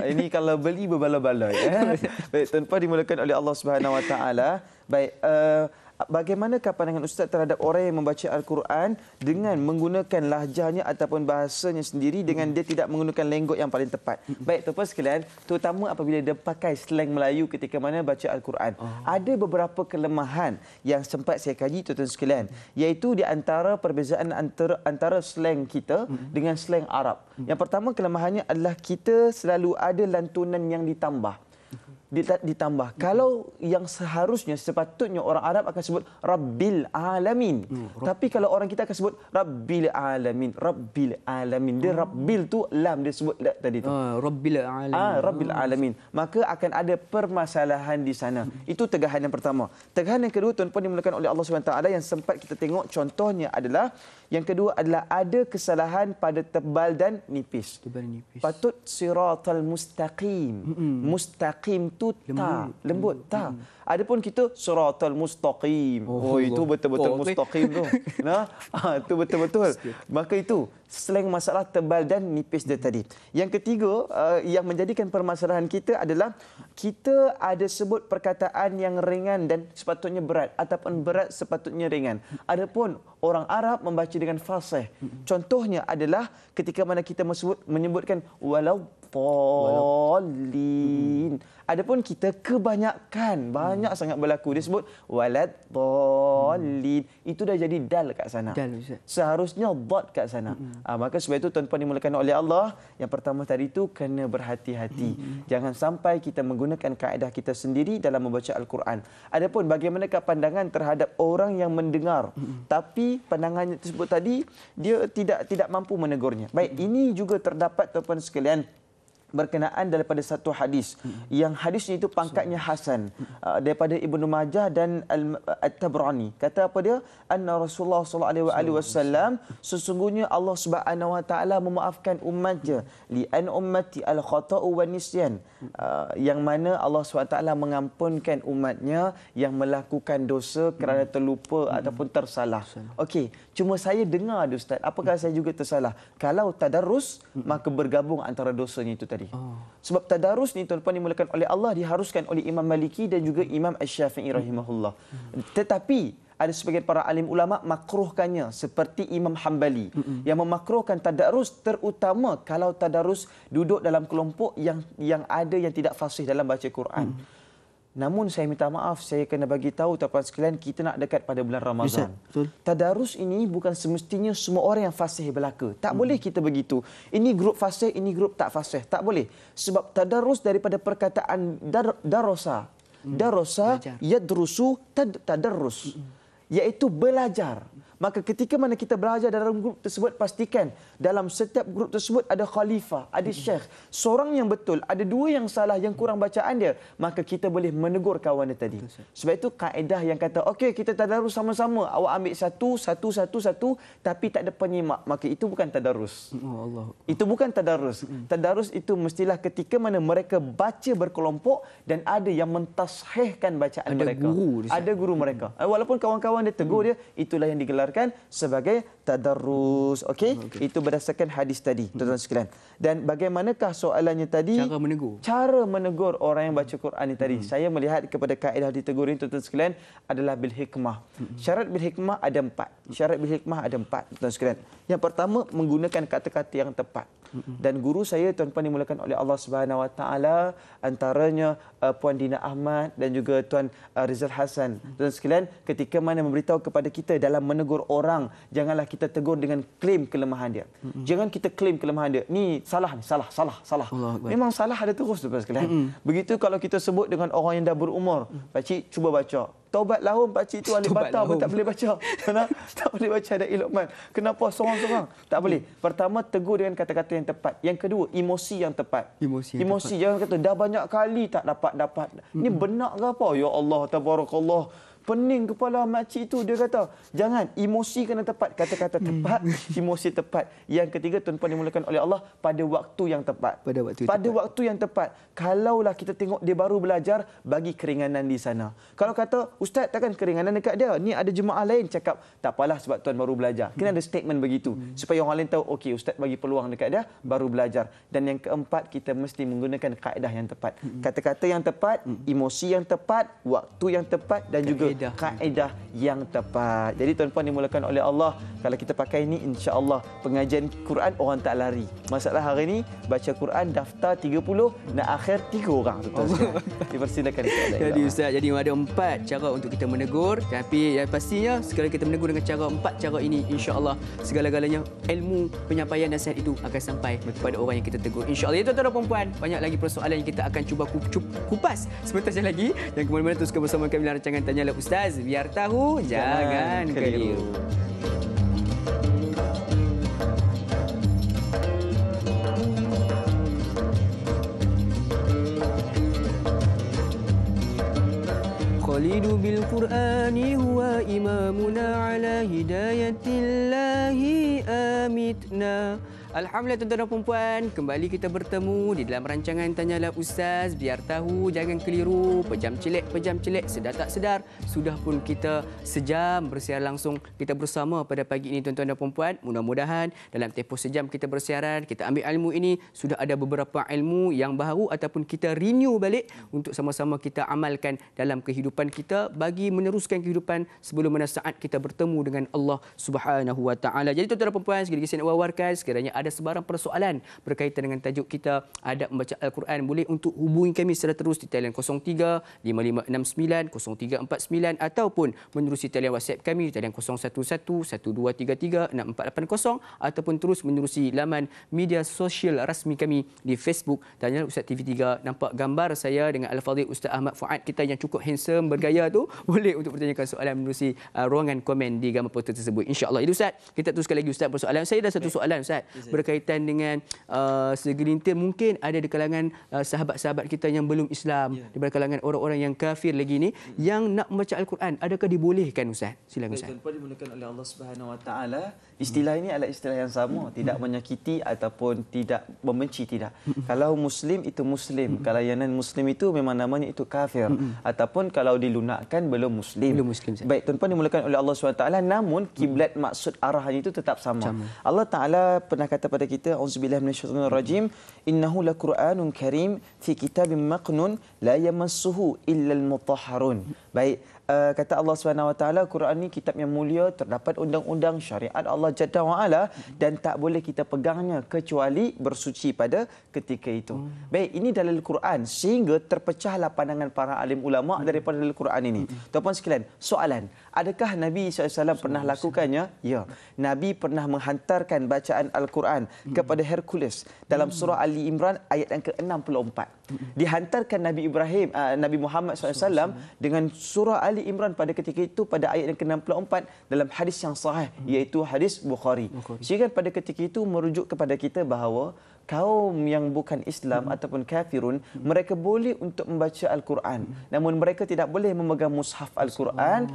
Ini kalau beli berbala-bala. Baik, tanpa dimulakan oleh Allah Subhanahu Wa Taala. Baik, bagaimanakah pandangan Ustaz terhadap orang yang membaca Al-Quran dengan menggunakan lahjahnya ataupun bahasanya sendiri dengan dia tidak menggunakan lenggok yang paling tepat? Baik, tuan-tuan sekalian, terutama apabila dia pakai slang Melayu ketika mana baca Al-Quran. Ada beberapa kelemahan yang sempat saya kaji, tuan-tuan sekalian, iaitu di antara perbezaan antara slang kita dengan slang Arab. Yang pertama kelemahannya adalah kita selalu ada lantunan yang ditambah. Kalau yang seharusnya sepatutnya orang Arab akan sebut Rabbil Alamin. Tapi kalau orang kita akan sebut Rabbil Alamin. Rabbil Alamin. Dia Rabbil tu lam dia sebut tadi tu. Rabbil Alamin. Rabbil Alamin. Maka akan ada permasalahan di sana. Itu tegahan yang pertama. Tegahan yang kedua tuan-tuan dimulakan oleh Allah SWT yang sempat kita tengok contohnya adalah yang kedua adalah ada kesalahan pada tebal dan nipis. Patut siratal mustaqim. Mustaqim tu lembut ta. Adapun kita siratal mustaqim. Itu betul-betul mustaqim tu. Nah, itu betul-betul. Maka itu slang masalah tebal dan nipis dia tadi. Yang ketiga yang menjadikan permasalahan kita adalah kita ada sebut perkataan yang ringan dan sepatutnya berat ataupun berat sepatutnya ringan. Adapun orang Arab membaca dengan fasih. Contohnya adalah ketika mana kita menyebutkan walau dallin. Adapun kita kebanyakan banyak sangat berlaku dia sebut walad dallin. Itu dah jadi dal kat sana. Seharusnya dad kat sana. Maka sebab itu tuan-tuan dimulakan oleh Allah, yang pertama tadi itu kena berhati-hati. Jangan sampai kita menggunakan kaedah kita sendiri dalam membaca Al-Quran. Adapun bagaimanakah pandangan terhadap orang yang mendengar tapi pandangannya tersebut tadi dia tidak mampu menegurnya. Baik, ini juga terdapat tuan-tuan sekalian berkenaan daripada satu hadis yang hadisnya itu pangkatnya hasan daripada Ibnu Majah dan At-Tabrani. Kata apa dia? Anna Rasulullah sallallahu alaihi wasallam, sesungguhnya Allah Subhanahu wa taala memaafkan umatnya li an ummati al-khata'u wan nisyan, yang mana Allah SWT mengampunkan umatnya yang melakukan dosa kerana terlupa ataupun tersalah. Okey, cuma saya dengar Ustaz, apakah saya juga tersalah? Kalau tadarrus maka bergabung antara dosanya itu tadi. tadi. Sebab tadarus ni tuan-tuan dimulakan oleh Allah, diharuskan oleh Imam Maliki dan juga Imam Asy-Syafi'i rahimahullah. Tetapi ada sebagian para alim ulama makruhkannya seperti Imam Hambali yang memakruhkan tadarus, terutama kalau tadarus duduk dalam kelompok yang ada yang tidak fasih dalam baca Quran. Namun saya minta maaf, saya kena bagi tahu tuan-tuan sekalian, kita nak dekat pada bulan Ramadan. Betul. Tadarus ini bukan semestinya semua orang yang fasih belaka. Tak boleh kita begitu. Ini grup fasih, ini grup tak fasih. Tak boleh. Sebab tadarus daripada perkataan darosa. Darosa yadrusu tadarrus. Iaitu belajar. Maka ketika mana kita belajar dalam grup tersebut, pastikan dalam setiap grup tersebut ada khalifah, ada syekh. Seorang yang betul, ada dua yang salah, yang kurang bacaan dia, maka kita boleh menegur kawan dia tadi. Sebab itu kaedah yang kata, okey kita tadarus sama-sama, awak ambil satu, tapi tak ada penyimak, maka itu bukan tadarus. Itu bukan tadarus. Tadarus itu mestilah ketika mana mereka baca berkelompok dan ada yang mentashihkan bacaan mereka. Ada guru mereka. Walaupun kawan-kawan dia tegur dia, itulah yang digelar sebagai tadarrus. Okey? Itu berdasarkan hadis tadi, tuan-tuan sekalian. Dan bagaimanakah soalannya tadi? Cara menegur orang yang baca Quran ini tadi. Saya melihat kepada kaedah ditegur ini, tuan-tuan sekalian, adalah bil hikmah. Syarat bil hikmah ada 4. Syarat bil hikmah ada 4, tuan-tuan sekalian. Yang pertama, menggunakan kata-kata yang tepat. Dan guru saya tuan-tuan dimulakan oleh Allah Subhanahu Wa Taala, antaranya Puan Dina Ahmad dan juga Tuan Rizal Hasan. Tuan sekalian, ketika mana memberitahu kepada kita dalam menegur orang, janganlah kita tegur dengan klaim kelemahan dia. Jangan kita klaim kelemahan dia. Ni salah. Memang salah ada terus, tuan sekalian. Begitu kalau kita sebut dengan orang yang dah berumur, pak cik cuba baca. Taubat lahum, pak cik itu alif bata pun tak boleh baca. Tak boleh baca ada Luqman. Kenapa sorang-sorang? Tak boleh. Pertama, tegur dengan kata-kata yang tepat. Yang kedua, emosi yang tepat. Emosi. Jangan kata dah banyak kali tak dapat. Ini benar ke apa? Ya Allah, tabarakallah. Pening kepala makcik itu, dia kata. Jangan, emosi kena tepat. Kata-kata tepat, emosi tepat. Yang ketiga, tuan-tuan dimulakan oleh Allah, pada waktu yang tepat. Pada waktu yang tepat. Kalaulah kita tengok dia baru belajar, bagi keringanan di sana. Kalau kata, Ustaz takkan keringanan dekat dia. Ni ada jemaah lain cakap, tak apalah sebab tuan baru belajar. Kena ada statement begitu. Supaya orang lain tahu, okey Ustaz bagi peluang dekat dia, baru belajar. Dan yang keempat, kita mesti menggunakan kaedah yang tepat. Kata-kata yang tepat, emosi yang tepat, waktu yang tepat dan juga kaedah yang tepat. Jadi tuan-puan dimulakan oleh Allah, kalau kita pakai ini, insya-Allah pengajian Quran orang tak lari. Masalah hari ini baca Quran daftar 30, nak akhir 3 orang. Dipersilakan. Jadi Ustaz, jadi ada 4 cara untuk kita menegur, tapi yang pastinya sekali kita menegur dengan cara 4 cara ini, insya-Allah segala-galanya ilmu penyampaian nasihat itu akan sampai kepada orang yang kita tegur. Insya-Allah. Ya tuan-tuan dan puan-puan, banyak lagi persoalan yang kita akan cuba kupas sebentar saja lagi. Yang kemudian teruskan bersama kami dalam rancangan Tanyalah Ustaz, biar tahu jangan keliru. Khalidu bil Qur'ani huwa imamuna ala hidayatillahi amitna. Alhamdulillah tuan-tuan dan puan-puan, kembali kita bertemu di dalam rancangan Tanyalah Ustaz, biar tahu jangan keliru. Pejam celek, sedar tak sedar, sudah pun kita sejam bersiaran langsung kita bersama pada pagi ini tuan-tuan dan puan-puan. Mudah-mudahan dalam tempoh sejam kita bersiaran, kita ambil ilmu ini, sudah ada beberapa ilmu yang baru ataupun kita renew balik untuk sama-sama kita amalkan dalam kehidupan kita bagi meneruskan kehidupan sebelum mana saat kita bertemu dengan Allah Subhanahu Wa Taala. Jadi tuan-tuan dan puan-puan, sekali lagi saya nak wawarkan, sekiranya ada sebarang persoalan berkaitan dengan tajuk kita adab membaca Al-Quran, boleh untuk hubungi kami secara terus di talian 03 5569 0349 ataupun menerusi talian WhatsApp kami di talian 011 1233 6480 ataupun terus menerusi laman media sosial rasmi kami di Facebook Tanyalah Ustaz TV3. Nampak gambar saya dengan Al-Fadhil Ustaz Ahmad Fuad kita yang cukup handsome bergaya tu, boleh untuk bertanyakan soalan menerusi ruangan komen di gambar poster tersebut. InsyaAllah. Itu Ustaz, kita teruskan lagi Ustaz persoalan. Saya ada satu soalan Ustaz berkaitan dengan segelintir mungkin ada di kalangan sahabat-sahabat kita yang belum Islam, di kalangan orang-orang yang kafir lagi ni yang nak membaca Al-Quran, adakah dibolehkan Ustaz? Silakan Ustaz. Tuan-tuan dimulakan oleh Allah Subhanahu Wa Taala, istilah ini adalah istilah yang sama, tidak menyakiti ataupun tidak membenci, tidak. Kalau muslim itu muslim, kalau yang non-muslim itu memang namanya itu kafir, ataupun kalau dilunakkan belum muslim. Baik, tuan-tuan dimulakan oleh Allah Subhanahu Wa Taala, namun kiblat maksud arahan itu tetap sama. Allah Taala pernah kata kata pada kita, auzubillahi minasyaitonirrajim, innahu laqur'anun karim fi kitabim maqnun la yamassuhu illal mutahharun. Baik, kata Allah Subhanahu Wa Taala, Quran ni kitab yang mulia, terdapat undang-undang syariat Allah Jalla wa Ala dan tak boleh kita pegangnya kecuali bersuci pada ketika itu. Baik, ini dalil Quran sehingga terpecahlah pandangan para alim ulama daripada dalil Quran ini. Tuan-tuan sekalian, soalan, adakah Nabi SAW pernah lakukannya? Ya, Nabi pernah menghantarkan bacaan Al-Quran kepada Hercules dalam surah Ali Imran ayat yang ke-64. Dihantarkan Nabi Muhammad SAW dengan surah Ali Imran pada ketika itu pada ayat yang ke-64 dalam hadis yang sahih, iaitu hadis Bukhari. Sehingga pada ketika itu merujuk kepada kita bahawa kaum yang bukan Islam ataupun kafirun, mereka boleh untuk membaca Al-Quran. Namun mereka tidak boleh memegang mushaf Al-Quran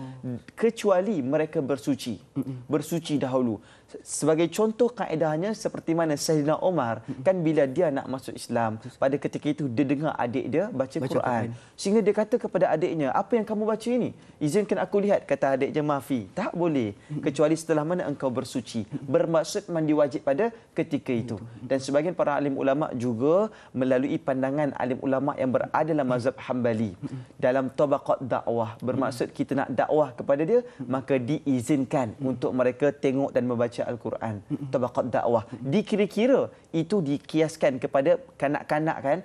kecuali mereka bersuci. Bersuci dahulu. Sebagai contoh kaedahnya seperti mana Sayyidina Umar, kan bila dia nak masuk Islam, pada ketika itu dia dengar adik dia baca Quran. Sehingga dia kata kepada adiknya, apa yang kamu baca ini? Izinkan aku lihat. Kata adiknya, maafi, tak boleh. Kecuali setelah mana engkau bersuci. Bermaksud mandi wajib pada ketika itu. Dan sebahagian para alim ulama juga melalui pandangan alim ulama yang berada dalam mazhab Hambali dalam tabaqat dakwah, bermaksud kita nak dakwah kepada dia, maka diizinkan untuk mereka tengok dan membaca Al-Quran. Tabaqat dakwah dikira-kira itu dikiaskan kepada kanak-kanak kan.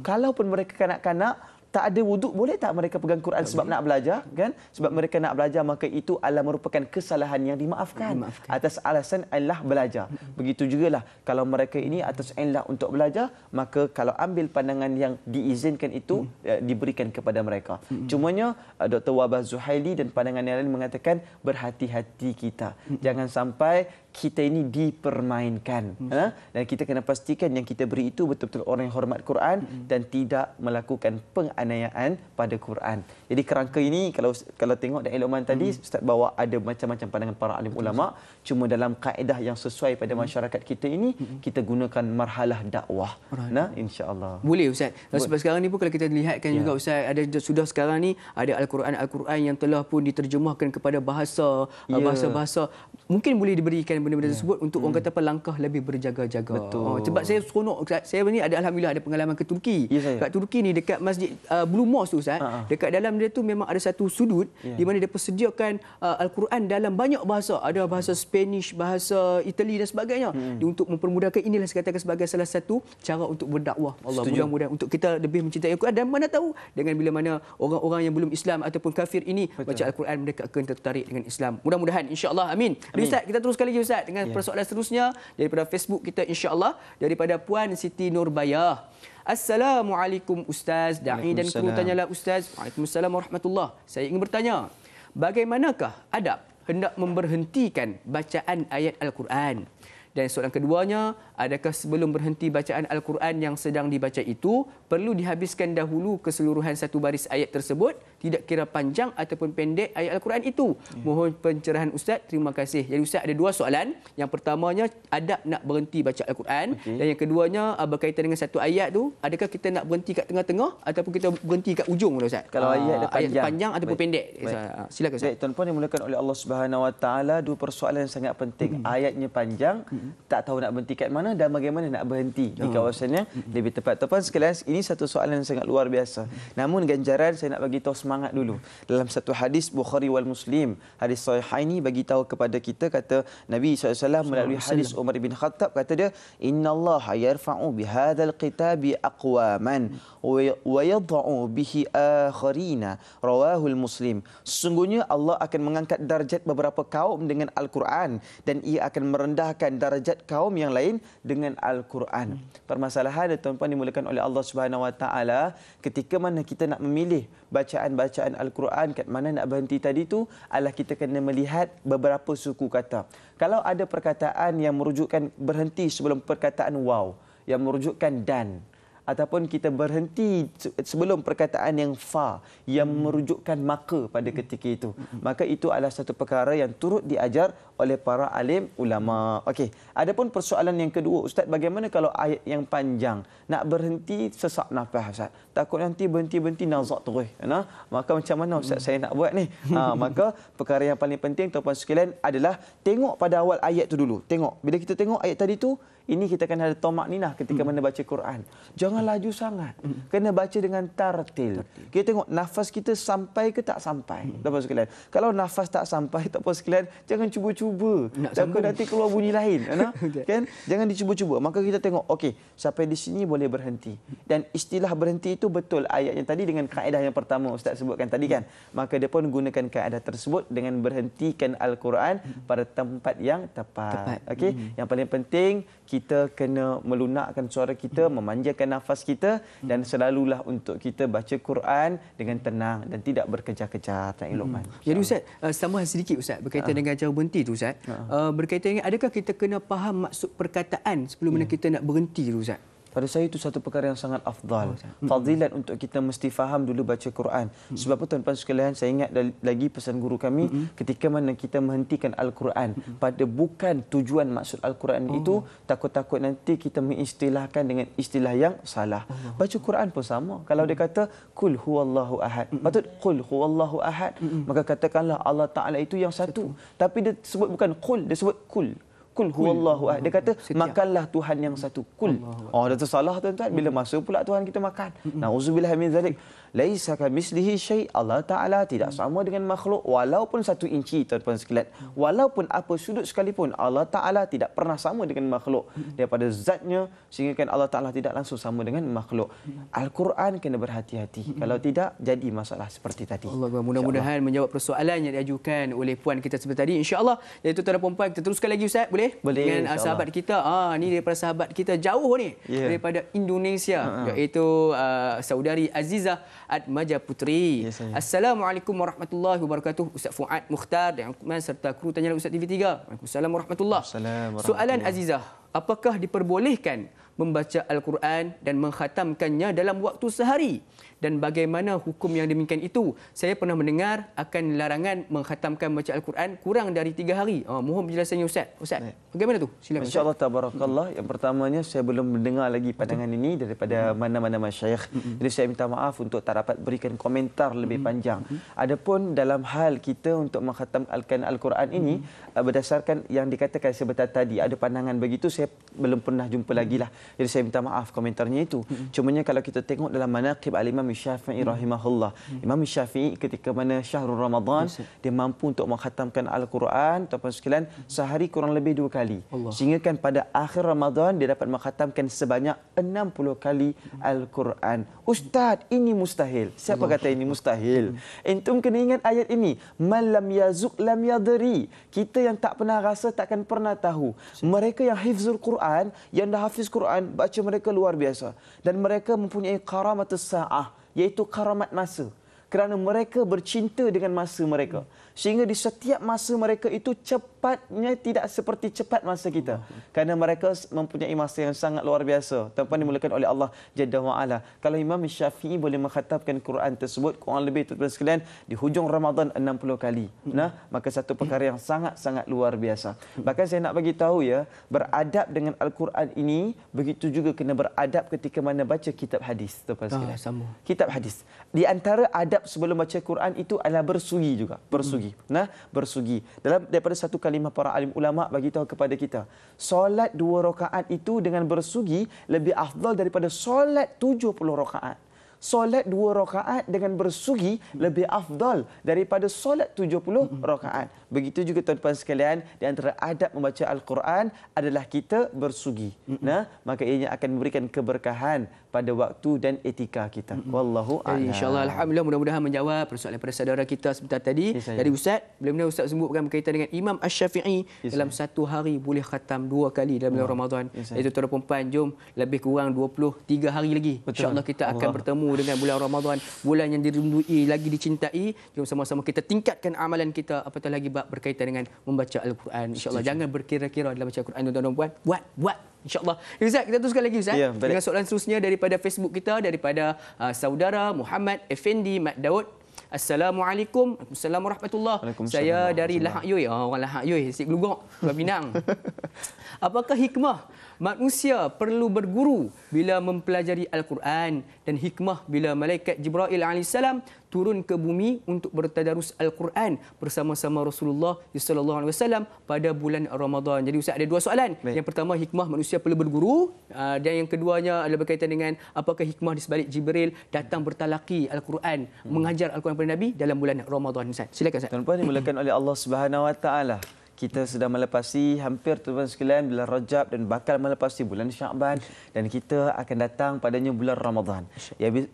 Kalaupun mereka kanak-kanak tak ada wuduk, boleh tak mereka pegang Quran sebab nak belajar kan? Sebab mereka nak belajar, maka itu adalah merupakan kesalahan yang dimaafkan atas alasan Allah belajar. Begitu jugalah kalau mereka ini atas Allah untuk belajar, maka kalau ambil pandangan yang diizinkan itu diberikan kepada mereka. Cumanya Dr. Wabah Zuhaili dan pandangan yang lain mengatakan berhati-hati kita. Jangan sampai kita ini dipermainkan. Dan kita kena pastikan yang kita beri itu betul-betul orang yang hormat Quran dan tidak melakukan penganiayaan pada Quran. Jadi kerangka ini kalau tengok dalam ilmuwan tadi, Ustaz bawa ada macam-macam pandangan para alim ulama. Cuma dalam kaedah yang sesuai pada masyarakat kita ini, kita gunakan marhalah dakwah. Nah, insya-Allah. Boleh Ustaz. Sebab sekarang ni pun kalau kita lihatkan juga Ustaz, ada sudah sekarang ni ada Al-Quran yang telah pun diterjemahkan kepada bahasa-bahasa. Mungkin boleh diberikan benda-benda tersebut untuk orang kata apa, langkah lebih berjaga-jaga. Betul. Sebab saya seronok Ustaz, saya ni alhamdulillah ada pengalaman ke Turki. Kat Turki ni dekat Masjid Blue Mosque tu Ustaz, dekat dalam dia tu memang ada satu sudut di mana dia persediakan Al-Quran dalam banyak bahasa. Ada bahasa Spanish, bahasa Itali dan sebagainya. Untuk mempermudahkan, inilah saya katakan sebagai salah satu cara untuk berdakwah. Allah mudah-mudahan untuk kita lebih mencintai Al-Quran, dan mana tahu dengan bila mana orang-orang yang belum Islam ataupun kafir ini baca Al-Quran, mereka akan tertarik dengan Islam. Mudah-mudahan, insya-Allah. Amin. Ustaz, kita teruskan lagi Ustaz dengan persoalan seterusnya daripada Facebook kita, insya-Allah, daripada Puan Siti Nurbayah. Assalamualaikum Ustaz, da'i dan kru tanyalah Ustaz. Waalaikumsalam warahmatullahi. Saya ingin bertanya, bagaimanakah adab hendak memberhentikan bacaan ayat Al-Quran? Dan soalan keduanya, adakah sebelum berhenti bacaan Al-Quran yang sedang dibaca itu perlu dihabiskan dahulu keseluruhan satu baris ayat tersebut, tidak kira panjang ataupun pendek ayat Al-Quran itu? Mohon pencerahan Ustaz, terima kasih. Jadi Ustaz ada dua soalan. Yang pertamanya, adab nak berhenti baca Al-Quran. Dan yang keduanya berkaitan dengan satu ayat tu, adakah kita nak berhenti kat tengah-tengah ataupun kita berhenti kat ujung Ustaz? Kalau ayat panjang ataupun pendek. Silakan Ustaz. Baik, tuan-puan dimulakan oleh Allah Subhanahu Wa Taala, dua persoalan yang sangat penting. Ayatnya panjang, tak tahu nak berhenti kat mana dan bagaimana nak berhenti di kawasannya lebih tepat. Tuan-tuan sekalian, ini satu soalan yang sangat luar biasa. Namun ganjaran saya nak bagi tahu semangat dulu. Dalam satu hadis Bukhari wal Muslim, hadis Sahihaini bagi tahu kepada kita, kata Nabi SAW melalui hadis Umar bin Khattab, kata dia, innallaha yarfa'u bihadzal kitabi aqwaman wa yadh'u bihi akharina, rawahul Muslim. Sesungguhnya Allah akan mengangkat darjat beberapa kaum dengan Al-Quran dan ia akan merendahkan darjat kaum yang lain dengan Al-Quran. Permasalahan tuan-tuan dimulakan oleh Allah Subhanahu Wa Taala, ketika mana kita nak memilih bacaan-bacaan Al-Quran kat mana nak berhenti tadi tu, adalah kita kena melihat beberapa suku kata. Kalau ada perkataan yang merujukkan berhenti sebelum perkataan waw, yang merujukkan dan, ataupun kita berhenti sebelum perkataan yang fa, yang merujukkan maka pada ketika itu, maka itu adalah satu perkara yang turut diajar oleh para alim ulama. Okey, adapun persoalan yang kedua, Ustaz, bagaimana kalau ayat yang panjang nak berhenti sesak nafas Ustaz? Takut nanti berhenti nazak terus. Maka macam mana Ustaz saya nak buat ni? Maka perkara yang paling penting tuan-tuan sekalian adalah tengok pada awal ayat tu dulu. Tengok, bila kita tengok ayat tadi tu, Ini kita akan ada tomak ninah ketika mana baca Quran. Jangan laju sangat. Kena baca dengan tartil. Kita tengok nafas kita sampai ke tak sampai. Tuan-tuan sekalian. Kalau nafas tak sampai, tuan-tuan sekalian, jangan cuba-cuba. Takut nanti keluar bunyi lain. Kan? Jangan dicuba-cuba. Maka kita tengok, okey, sampai di sini boleh berhenti. Dan istilah berhenti itu betul ayat yang tadi dengan kaedah yang pertama Ustaz sebutkan tadi kan. Maka dia pun gunakan kaedah tersebut dengan berhentikan Al-Quran pada tempat yang tepat. Okey, yang paling penting kita kena melunakkan suara kita, memanjakan nafas kita dan selalulah untuk kita baca Quran dengan tenang dan tidak berkejar-kejar. Luqman. Jadi Ustaz, tambahan sedikit Ustaz berkaitan dengan cara berhenti tu Ustaz. Berkaitan dengan adakah kita kena faham maksud perkataan sebelum mana kita nak berhenti tu Ustaz? Pada saya itu satu perkara yang sangat afdal. Fadilat untuk kita mesti faham dulu baca Quran. Sebab itu tuan-tuan sekalian, saya ingat lagi pesan guru kami ketika mana kita menghentikan Al-Quran pada bukan tujuan maksud Al-Quran itu, takut-takut nanti kita mengistilahkan dengan istilah yang salah. Baca Quran pun sama. Kalau dia kata kul huwallahu ahad, patut kul huwallahu ahad, maka katakanlah Allah Taala itu yang satu. Tapi dia sebut bukan kul, dia sebut kul. Kul huwallahu ahad. Dia kata makanlah Tuhan yang satu. Kul. Oh, dah tersalah tuan-tuan. Bila masa pula Tuhan kita makan. Nauzubillah min zalik. Laisa kamitslihi syai'. Allah Taala tidak sama dengan makhluk walaupun 1 inci tuan-tuan sekalian. Walaupun apa sudut sekalipun Allah Taala tidak pernah sama dengan makhluk daripada zatnya, sehingga kan Allah Taala tidak langsung sama dengan makhluk. Al-Quran kena berhati-hati. Kalau tidak jadi masalah seperti tadi. Allah, mudah-mudahan menjawab persoalan yang diajukan oleh puan kita seperti tadi, insya-Allah. Iaitu tuan dan puan, kita teruskan lagi Ustaz, boleh? Dengan sahabat kita. Ni daripada sahabat kita jauh ni, daripada Indonesia, iaitu saudari Azizah Atmaja Putri. Assalamualaikum warahmatullahi wabarakatuh. Ustaz Fuad Mukhtar dan Uthman serta kru Tanya Ustaz TV3. Waalaikumsalam warahmatullahi wabarakatuh. Soalan Azizah, apakah diperbolehkan membaca Al-Quran dan mengkhatamkannya dalam waktu sehari? Dan bagaimana hukum yang demikian itu? Saya pernah mendengar akan larangan mengkhatamkan baca Al-Quran kurang dari 3 hari. Mohon penjelasannya Ustaz. Ustaz, bagaimana tu? Silakan. InsyaAllah tabarakallah. Yang pertamanya saya belum mendengar lagi pandangan ini daripada mana-mana masyayikh. Jadi saya minta maaf untuk tak dapat berikan komentar lebih panjang. Adapun dalam hal kita untuk mengkhatamkan Al-Quran ini, berdasarkan yang dikatakan sebentar tadi, ada pandangan begitu, saya belum pernah jumpa lagi lah. Jadi saya minta maaf komentarnya itu. Cumanya kalau kita tengok dalam manaqib Al-Imam Syafi'i rahimahullah. Imam Syafi'i ketika mana Syahrul Ramadan, dia mampu untuk mengkhatamkan Al-Quran, tuan-tuan sekalian, sehari kurang lebih 2 kali. Sehingga kan pada akhir Ramadan dia dapat mengkhatamkan sebanyak 60 kali Al-Quran. Ustaz, ini mustahil. Siapa kata ini mustahil? Entum kena ingat ayat ini. Man lam yazuk lam yadri. Kita yang tak pernah rasa takkan pernah tahu. Mereka yang hifzul Quran, yang dah hafiz Quran, baca mereka luar biasa. Dan mereka mempunyai karamatus sa'ah, iaitu karamat masa. Kerana mereka bercinta dengan masa mereka. Sehingga di setiap masa mereka itu cepatnya tidak seperti cepat masa kita. Kerana mereka mempunyai masa yang sangat luar biasa. Tanpa dimulakan oleh Allah Jalla wa'ala. Kalau Imam Syafi'i boleh mengkhatamkan Quran tersebut kurang lebih tuan-tuan sekalian di hujung Ramadan 60 kali. Maka satu perkara yang sangat-sangat luar biasa. Bahkan saya nak bagi tahu ya, beradab dengan Al-Quran ini begitu juga kena beradab ketika mana baca kitab hadis tuan-tuan sekalian. Kitab hadis. Di antara adab sebelum baca Quran itu adalah bersugi juga. Bersugi. Daripada satu kalimah para alim ulama bagi tahu kepada kita, solat 2 rakaat itu dengan bersugi lebih afdal daripada solat 70 rakaat. Solat 2 rakaat dengan bersugi lebih afdal daripada solat 70 rakaat. Begitu juga tuan-tuan sekalian, di antara adab membaca Al-Quran adalah kita bersugi. Maka ianya akan memberikan keberkahan pada waktu dan etika kita. Wallahu a'lam. InsyaAllah, alhamdulillah, mudah-mudahan menjawab persoalan pada saudara kita sebentar tadi. Dari Ustaz, benar-benar Ustaz sebutkan berkaitan dengan Imam Asy-Syafi'i dalam satu hari boleh khatam 2 kali dalam bulan Ramadan. Itu tuan-tuan perempuan, jom lebih kurang 23 hari lagi. InsyaAllah kita akan bertemu dengan bulan Ramadan, bulan yang dirindui lagi dicintai. Jom sama-sama kita tingkatkan amalan kita, apatah lagi berkaitan dengan membaca Al-Quran. InsyaAllah jangan berkira-kira dalam baca Al-Quran, tuan-tuan dan puan. Buat. InsyaAllah. Ustaz, kita teruskan lagi Ustaz. Dengan soalan seterusnya daripada Facebook kita, daripada saudara Muhammad Effendi Mat Daud. Assalamualaikum. Assalamualaikum warahmatullahi wabarakatuh. Saya dari Lahak Yoi. Orang Lahak Yoi, Sik Gelugok, Pulau Pinang. Apakah hikmah manusia perlu berguru bila mempelajari Al-Quran dan hikmah bila malaikat Jibril alaihissalam turun ke bumi untuk bertadarus Al-Quran bersama-sama Rasulullah sallallahu alaihi wasallam pada bulan Ramadan. Jadi Ustaz ada dua soalan. Baik. Yang pertama, hikmah manusia perlu berguru, dan yang keduanya adalah berkaitan dengan apakah hikmah di sebalik Jibril datang bertalaki Al-Quran, mengajar Al-Quran kepada Nabi dalam bulan Ramadan. Ustaz, silakan Ustaz. Tuan-tuan dimulakan oleh Allah Subhanahu Wa Taala. Kita sudah melepasi hampir tuan-tuan sekalian bulan Rajab dan bakal melepasi bulan Syaban, dan kita akan datang padanya bulan Ramadan,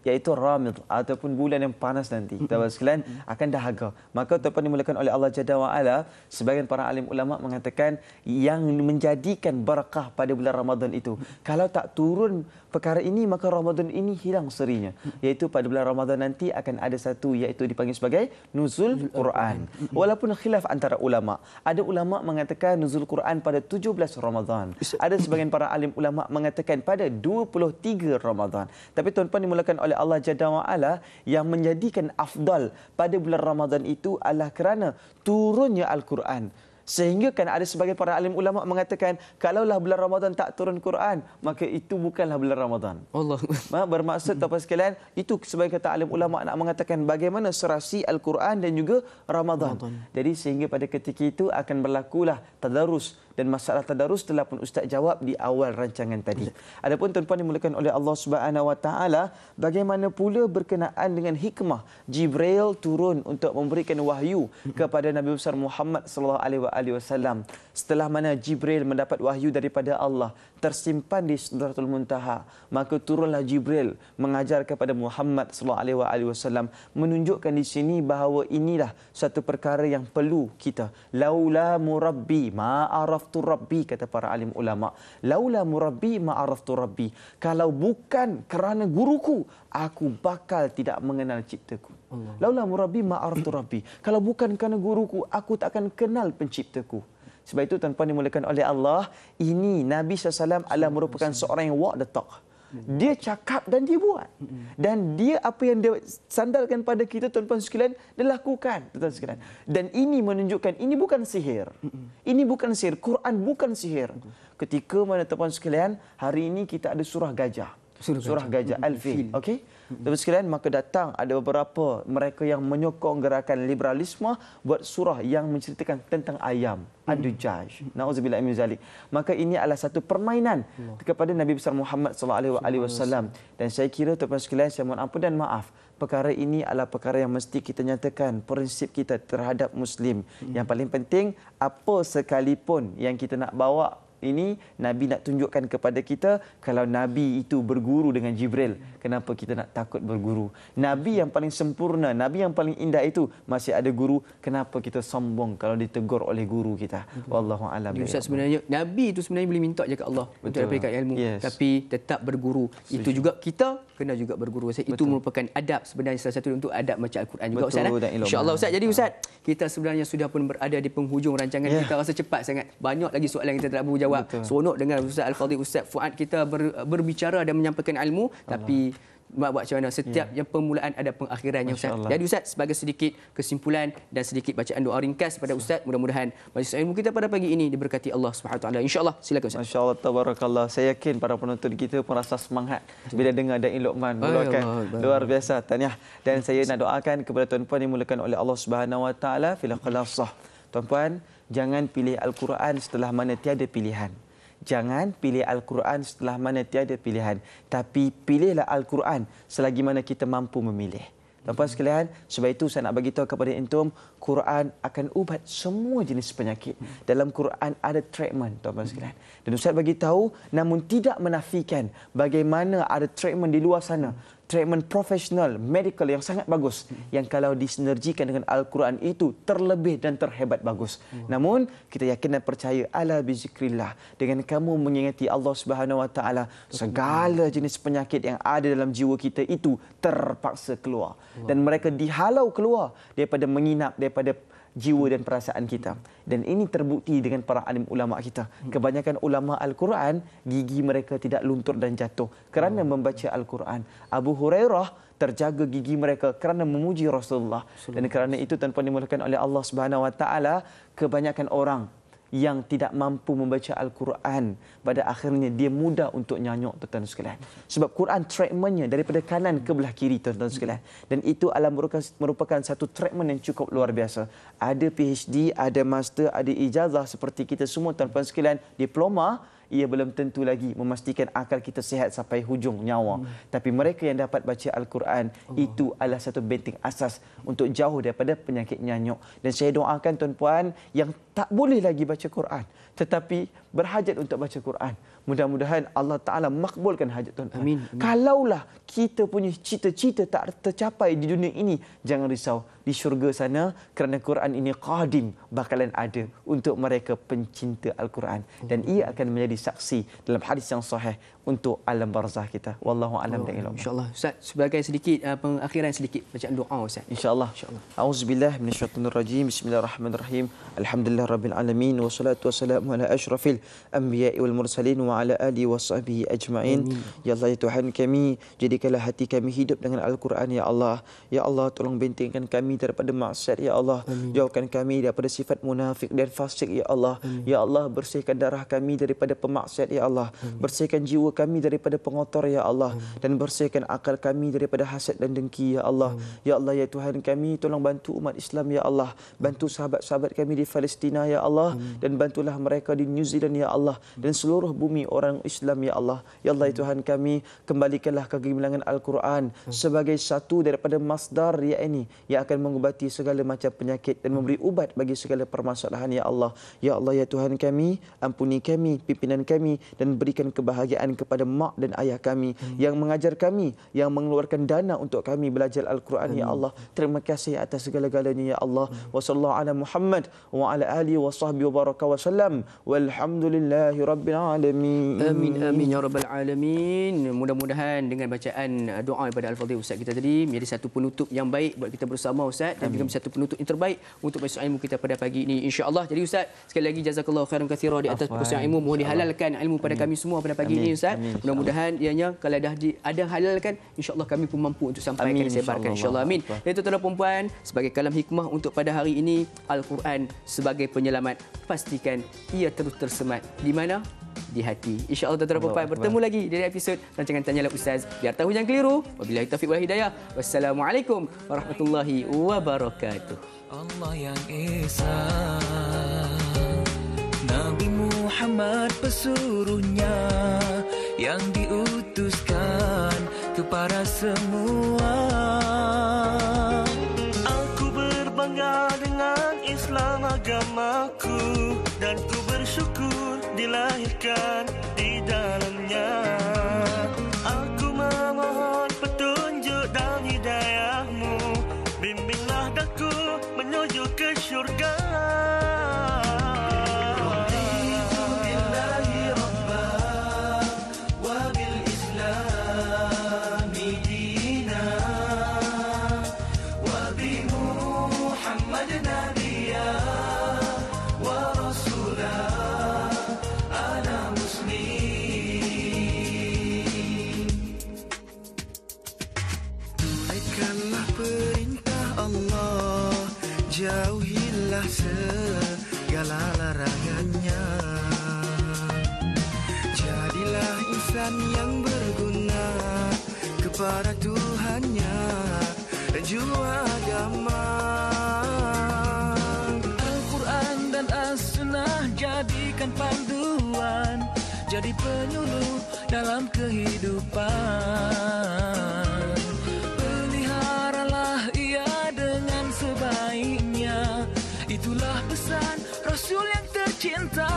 iaitu Ramad ataupun bulan yang panas nanti. Tuan-tuan sekalian akan dahaga. Maka tuan-tuan dimulakan oleh Allah Jalla wa Ala, sebagian para alim ulama mengatakan yang menjadikan barakah pada bulan Ramadan itu, kalau tak turun perkara ini maka Ramadan ini hilang serinya, iaitu pada bulan Ramadan nanti akan ada satu iaitu dipanggil sebagai nuzul Quran. Walaupun khilaf antara ulama, ada ulama mengatakan nuzul Quran pada 17 Ramadan. Ada sebagian para alim ulama mengatakan pada 23 Ramadan. Tapi tuan-tuan dimulakan oleh Allah Jalla wa Ala, yang menjadikan afdal pada bulan Ramadan itu adalah kerana turunnya Al-Quran. Sehingga kan ada sebagian para alim ulama mengatakan kalaulah bulan Ramadan tak turun Quran, maka itu bukanlah bulan Ramadan. Allah. Bermaksud tuan-tuan sekalian, itu sebagai kata alim ulama nak mengatakan bagaimana serasi Al-Quran dan juga Ramadan. Jadi sehingga pada ketika itu akan berlakulah tadarus, dan masalah tadarus telah pun Ustaz jawab di awal rancangan tadi. Adapun tuan-tuan dimulakan oleh Allah Subhanahu Wa Taala, bagaimana pula berkenaan dengan hikmah Jibril turun untuk memberikan wahyu kepada Nabi besar Muhammad sallallahu alaihi wasallam. Setelah mana Jibril mendapat wahyu daripada Allah tersimpan di Sidratul Muntaha, maka turunlah Jibril mengajar kepada Muhammad sallallahu alaihi wasallam, menunjukkan di sini bahawa inilah satu perkara yang perlu kita. Laula murabbi ma araftu rabbi, kata para alim ulama. Laula murabbi ma araftu rabbi. Kalau bukan kerana guruku, aku bakal tidak mengenal ciptaku. Laula murabbi ma araftu rabbi. Kalau bukan kerana guruku, aku tak akan kenal penciptaku. Sebab itu tuan-tuan dimulakan oleh Allah, ini Nabi SAW adalah merupakan seorang yang walk the talk. Dia cakap dan dia buat. Dan dia apa yang dia sandarkan pada kita tuan-tuan sekalian, dia lakukan tuan-tuan sekalian. Dan ini menunjukkan ini bukan sihir. Ini bukan sihir. Quran bukan sihir. Ketika mana tuan-tuan sekalian, hari ini kita ada surah gajah. Surah gajah Al-Fil. Okey? Tuan-tuan sekalian, maka datang ada beberapa mereka yang menyokong gerakan liberalisme buat surah yang menceritakan tentang ayam. Ad-Dujaj. Nauzubillah min zalik. Maka ini adalah satu permainan kepada Nabi besar Muhammad sallallahu alaihi wasallam. Dan saya kira tuan-tuan sekalian, saya mohon ampun dan maaf, perkara ini adalah perkara yang mesti kita nyatakan prinsip kita terhadap Muslim. Yang paling penting, apa sekalipun yang kita nak bawa ini, Nabi nak tunjukkan kepada kita, kalau Nabi itu berguru dengan Jibril, kenapa kita nak takut berguru? Nabi yang paling sempurna, Nabi yang paling indah itu masih ada guru, kenapa kita sombong kalau ditegur oleh guru kita? Wallahu a'lam. Ustaz, sebenarnya Nabi itu sebenarnya boleh minta je ke Allah untuk dapatkan ilmu, tapi tetap berguru. Itu juga kita kena juga berguru. Itu merupakan adab sebenarnya, salah satu untuk adab macam Al-Quran juga Ustaz. Insya-Allah Ustaz. Jadi Ustaz, kita sebenarnya sudah pun berada di penghujung rancangan kita. Rasa cepat sangat. Banyak lagi soalan yang kita tak boleh jawab. Seronok dengan Ustaz Al-Fadhil, Ustaz Fuad kita berbicara dan menyampaikan ilmu, tapi buat macam mana setiap yang permulaan ada pengakhirannya Ustaz. Jadi Ustaz, sebagai sedikit kesimpulan dan sedikit bacaan doa ringkas kepada Ustaz, mudah-mudahan majlis ilmu kita pada pagi ini diberkati Allah Subhanahu Wa Taala. Insya-Allah, silakan Ustaz. Masya-Allah, tabarakallah. Saya yakin para penonton kita pun rasa semangat bila dengar Da'i Luqman mulakan. Luar biasa, tahniah. Dan saya nak doakan kepada tuan-puan yang dimulakan oleh Allah Subhanahu Wa Taala fil khalasah. Tuan-puan, jangan pilih Al-Quran setelah mana tiada pilihan. Jangan pilih Al-Quran setelah mana tiada pilihan. Tapi pilihlah Al-Quran selagi mana kita mampu memilih. Tuan-tuan sekalian, sebab itu saya nak bagi tahu kepada entum, Quran akan ubat semua jenis penyakit. Dalam Quran ada treatment, tuan-tuan sekalian. Dan Ustaz bagi tahu, namun tidak menafikan bagaimana ada treatment di luar sana. Treatment profesional, medical yang sangat bagus, yang kalau disinergikan dengan Al-Quran itu terlebih dan terhebat bagus. Namun kita yakin dan percaya, ala bizikrillah, dengan kamu mengingati Allah Subhanahu Wa Taala, segala jenis penyakit yang ada dalam jiwa kita itu terpaksa keluar, dan mereka dihalau keluar daripada menginap daripada jiwa dan perasaan kita. Dan ini terbukti dengan para alim ulama kita. Kebanyakan ulama Al-Quran, gigi mereka tidak luntur dan jatuh kerana membaca Al-Quran. Abu Hurairah terjaga gigi mereka kerana memuji Rasulullah. Dan kerana itu, tuan-tuan dimulakan oleh Allah Subhanahu Wa Taala, kebanyakan orang yang tidak mampu membaca Al-Quran, pada akhirnya dia mudah untuk nyanyuk, tuan-tuan sekalian. Sebab Quran treatmentnya daripada kanan ke belah kiri, tuan-tuan sekalian. Dan itu merupakan satu treatment yang cukup luar biasa. Ada PhD, ada master, ada ijazah seperti kita semua, tuan-tuan sekalian, diploma, ia belum tentu lagi memastikan akal kita sihat sampai hujung nyawa. Tapi mereka yang dapat baca Al-Quran, itu adalah satu benteng asas untuk jauh daripada penyakit nyanyuk. Dan saya doakan tuan-puan yang tak boleh lagi baca Quran, tetapi berhajat untuk baca Quran, mudah-mudahan Allah Ta'ala makbulkan hajat tuan-puan. Amin. Kalaulah kita punya cita-cita tak tercapai di dunia ini, jangan risau. Di syurga sana, kerana Quran ini qadim, bakalan ada untuk mereka pencinta Al-Quran. Dan ia akan menjadi saksi dalam hadis yang sahih untuk alam barzah kita. Wallahu a'lam bishawab. InsyaAllah. Ustaz, sebagai sedikit pengakhiran sedikit bacaan doa Ustaz. InsyaAllah. Auzubillah minasyaitonir rajim. Bismillahirrahmanirrahim. Alhamdulillah rabbil alamin wassalatu wassalamu ala asyrafil anbiya'i wal mursalin wa ala alihi washabbihi ajma'in. Ya Allah, ya Tuhan kami, jadikanlah hati kami hidup dengan Al-Quran ya Allah. Ya Allah, tolong bentengkan kami daripada maksiat ya Allah. Jauhkan kami daripada sifat munafik dan fasik ya Allah. Ya Allah, bersihkan darah kami daripada pemaksiat ya Allah. Bersihkan jiwa kami daripada pengotor ya Allah, dan bersihkan akal kami daripada hasad dan dengki ya Allah. Ya Allah, ya Tuhan kami, tolong bantu umat Islam ya Allah. Bantu sahabat-sahabat kami di Palestina ya Allah, dan bantulah mereka di New Zealand ya Allah, dan seluruh bumi orang Islam ya Allah. Ya Allah, ya Tuhan kami, kembalikanlah kegemilangan Al-Quran sebagai satu daripada masdar ya ini yang akan mengubati segala macam penyakit dan memberi ubat bagi segala permasalahan ya Allah. Ya Allah, ya Tuhan kami, ampuni kami, pimpinan kami, dan berikan kebahagiaan kepada mak dan ayah kami yang mengajar kami, yang mengeluarkan dana untuk kami belajar Al-Quran ya Allah. Terima kasih atas segala-galanya ya Allah. Wa sallallahu ala Muhammad wa ala alihi wa sahbihi wa baraka wa sallam. Walhamdulillahi rabbil alamin. Amin amin ya rabbal alamin. Mudah-mudahan dengan bacaan doa daripada Al-Fadhil Ustaz kita tadi menjadi satu penutup yang baik buat kita bersama Ustaz, dan juga satu penutup yang terbaik untuk perkongsian ilmu kita pada pagi ini insya-Allah. Jadi Ustaz, sekali lagi jazakallahu khairan katsira di atas perkongsian ilmu. Mohon dihalalkan ilmu pada kami semua pada pagi ini Ustaz. Mudah-mudahan ianya kalau dah ada halalkan, insya-Allah kami pun mampu untuk sampaikan dan sebarkan insya-Allah. Amin. Dan tuan-tuan dan puan-puan, sebagai kalam hikmah untuk pada hari ini, Al-Quran sebagai penyelamat, pastikan ia terus tersemat di mana? Di hati. InsyaAllah tuan-tuan dan puan-puan, bertemu lagi dari episod Rancangan Tanyalah Ustaz. Biar tahu jangan keliru. Wabillahi taufiq wal hidayah. Wassalamualaikum warahmatullahi wabarakatuh. Allah yang Esa, Nabi Muhammad pesuruhnya yang diutuskan kepada semua. Aku berbangga dengan Islam agamaku, dan ku bersyukur dilahirkan di dalamnya. Aku memohon petunjuk dan hidayahmu, bimbinglah daku menuju ke syurga. Jauhilah segala larangannya. Jadilah insan yang berguna kepada Tuhannya dan jua agama. Al-Quran dan As-Sunnah jadikan panduan, jadi penyuluh dalam kehidupan. Peliharalah ia dengan sebaiknya, itulah pesan Rasul yang tercinta.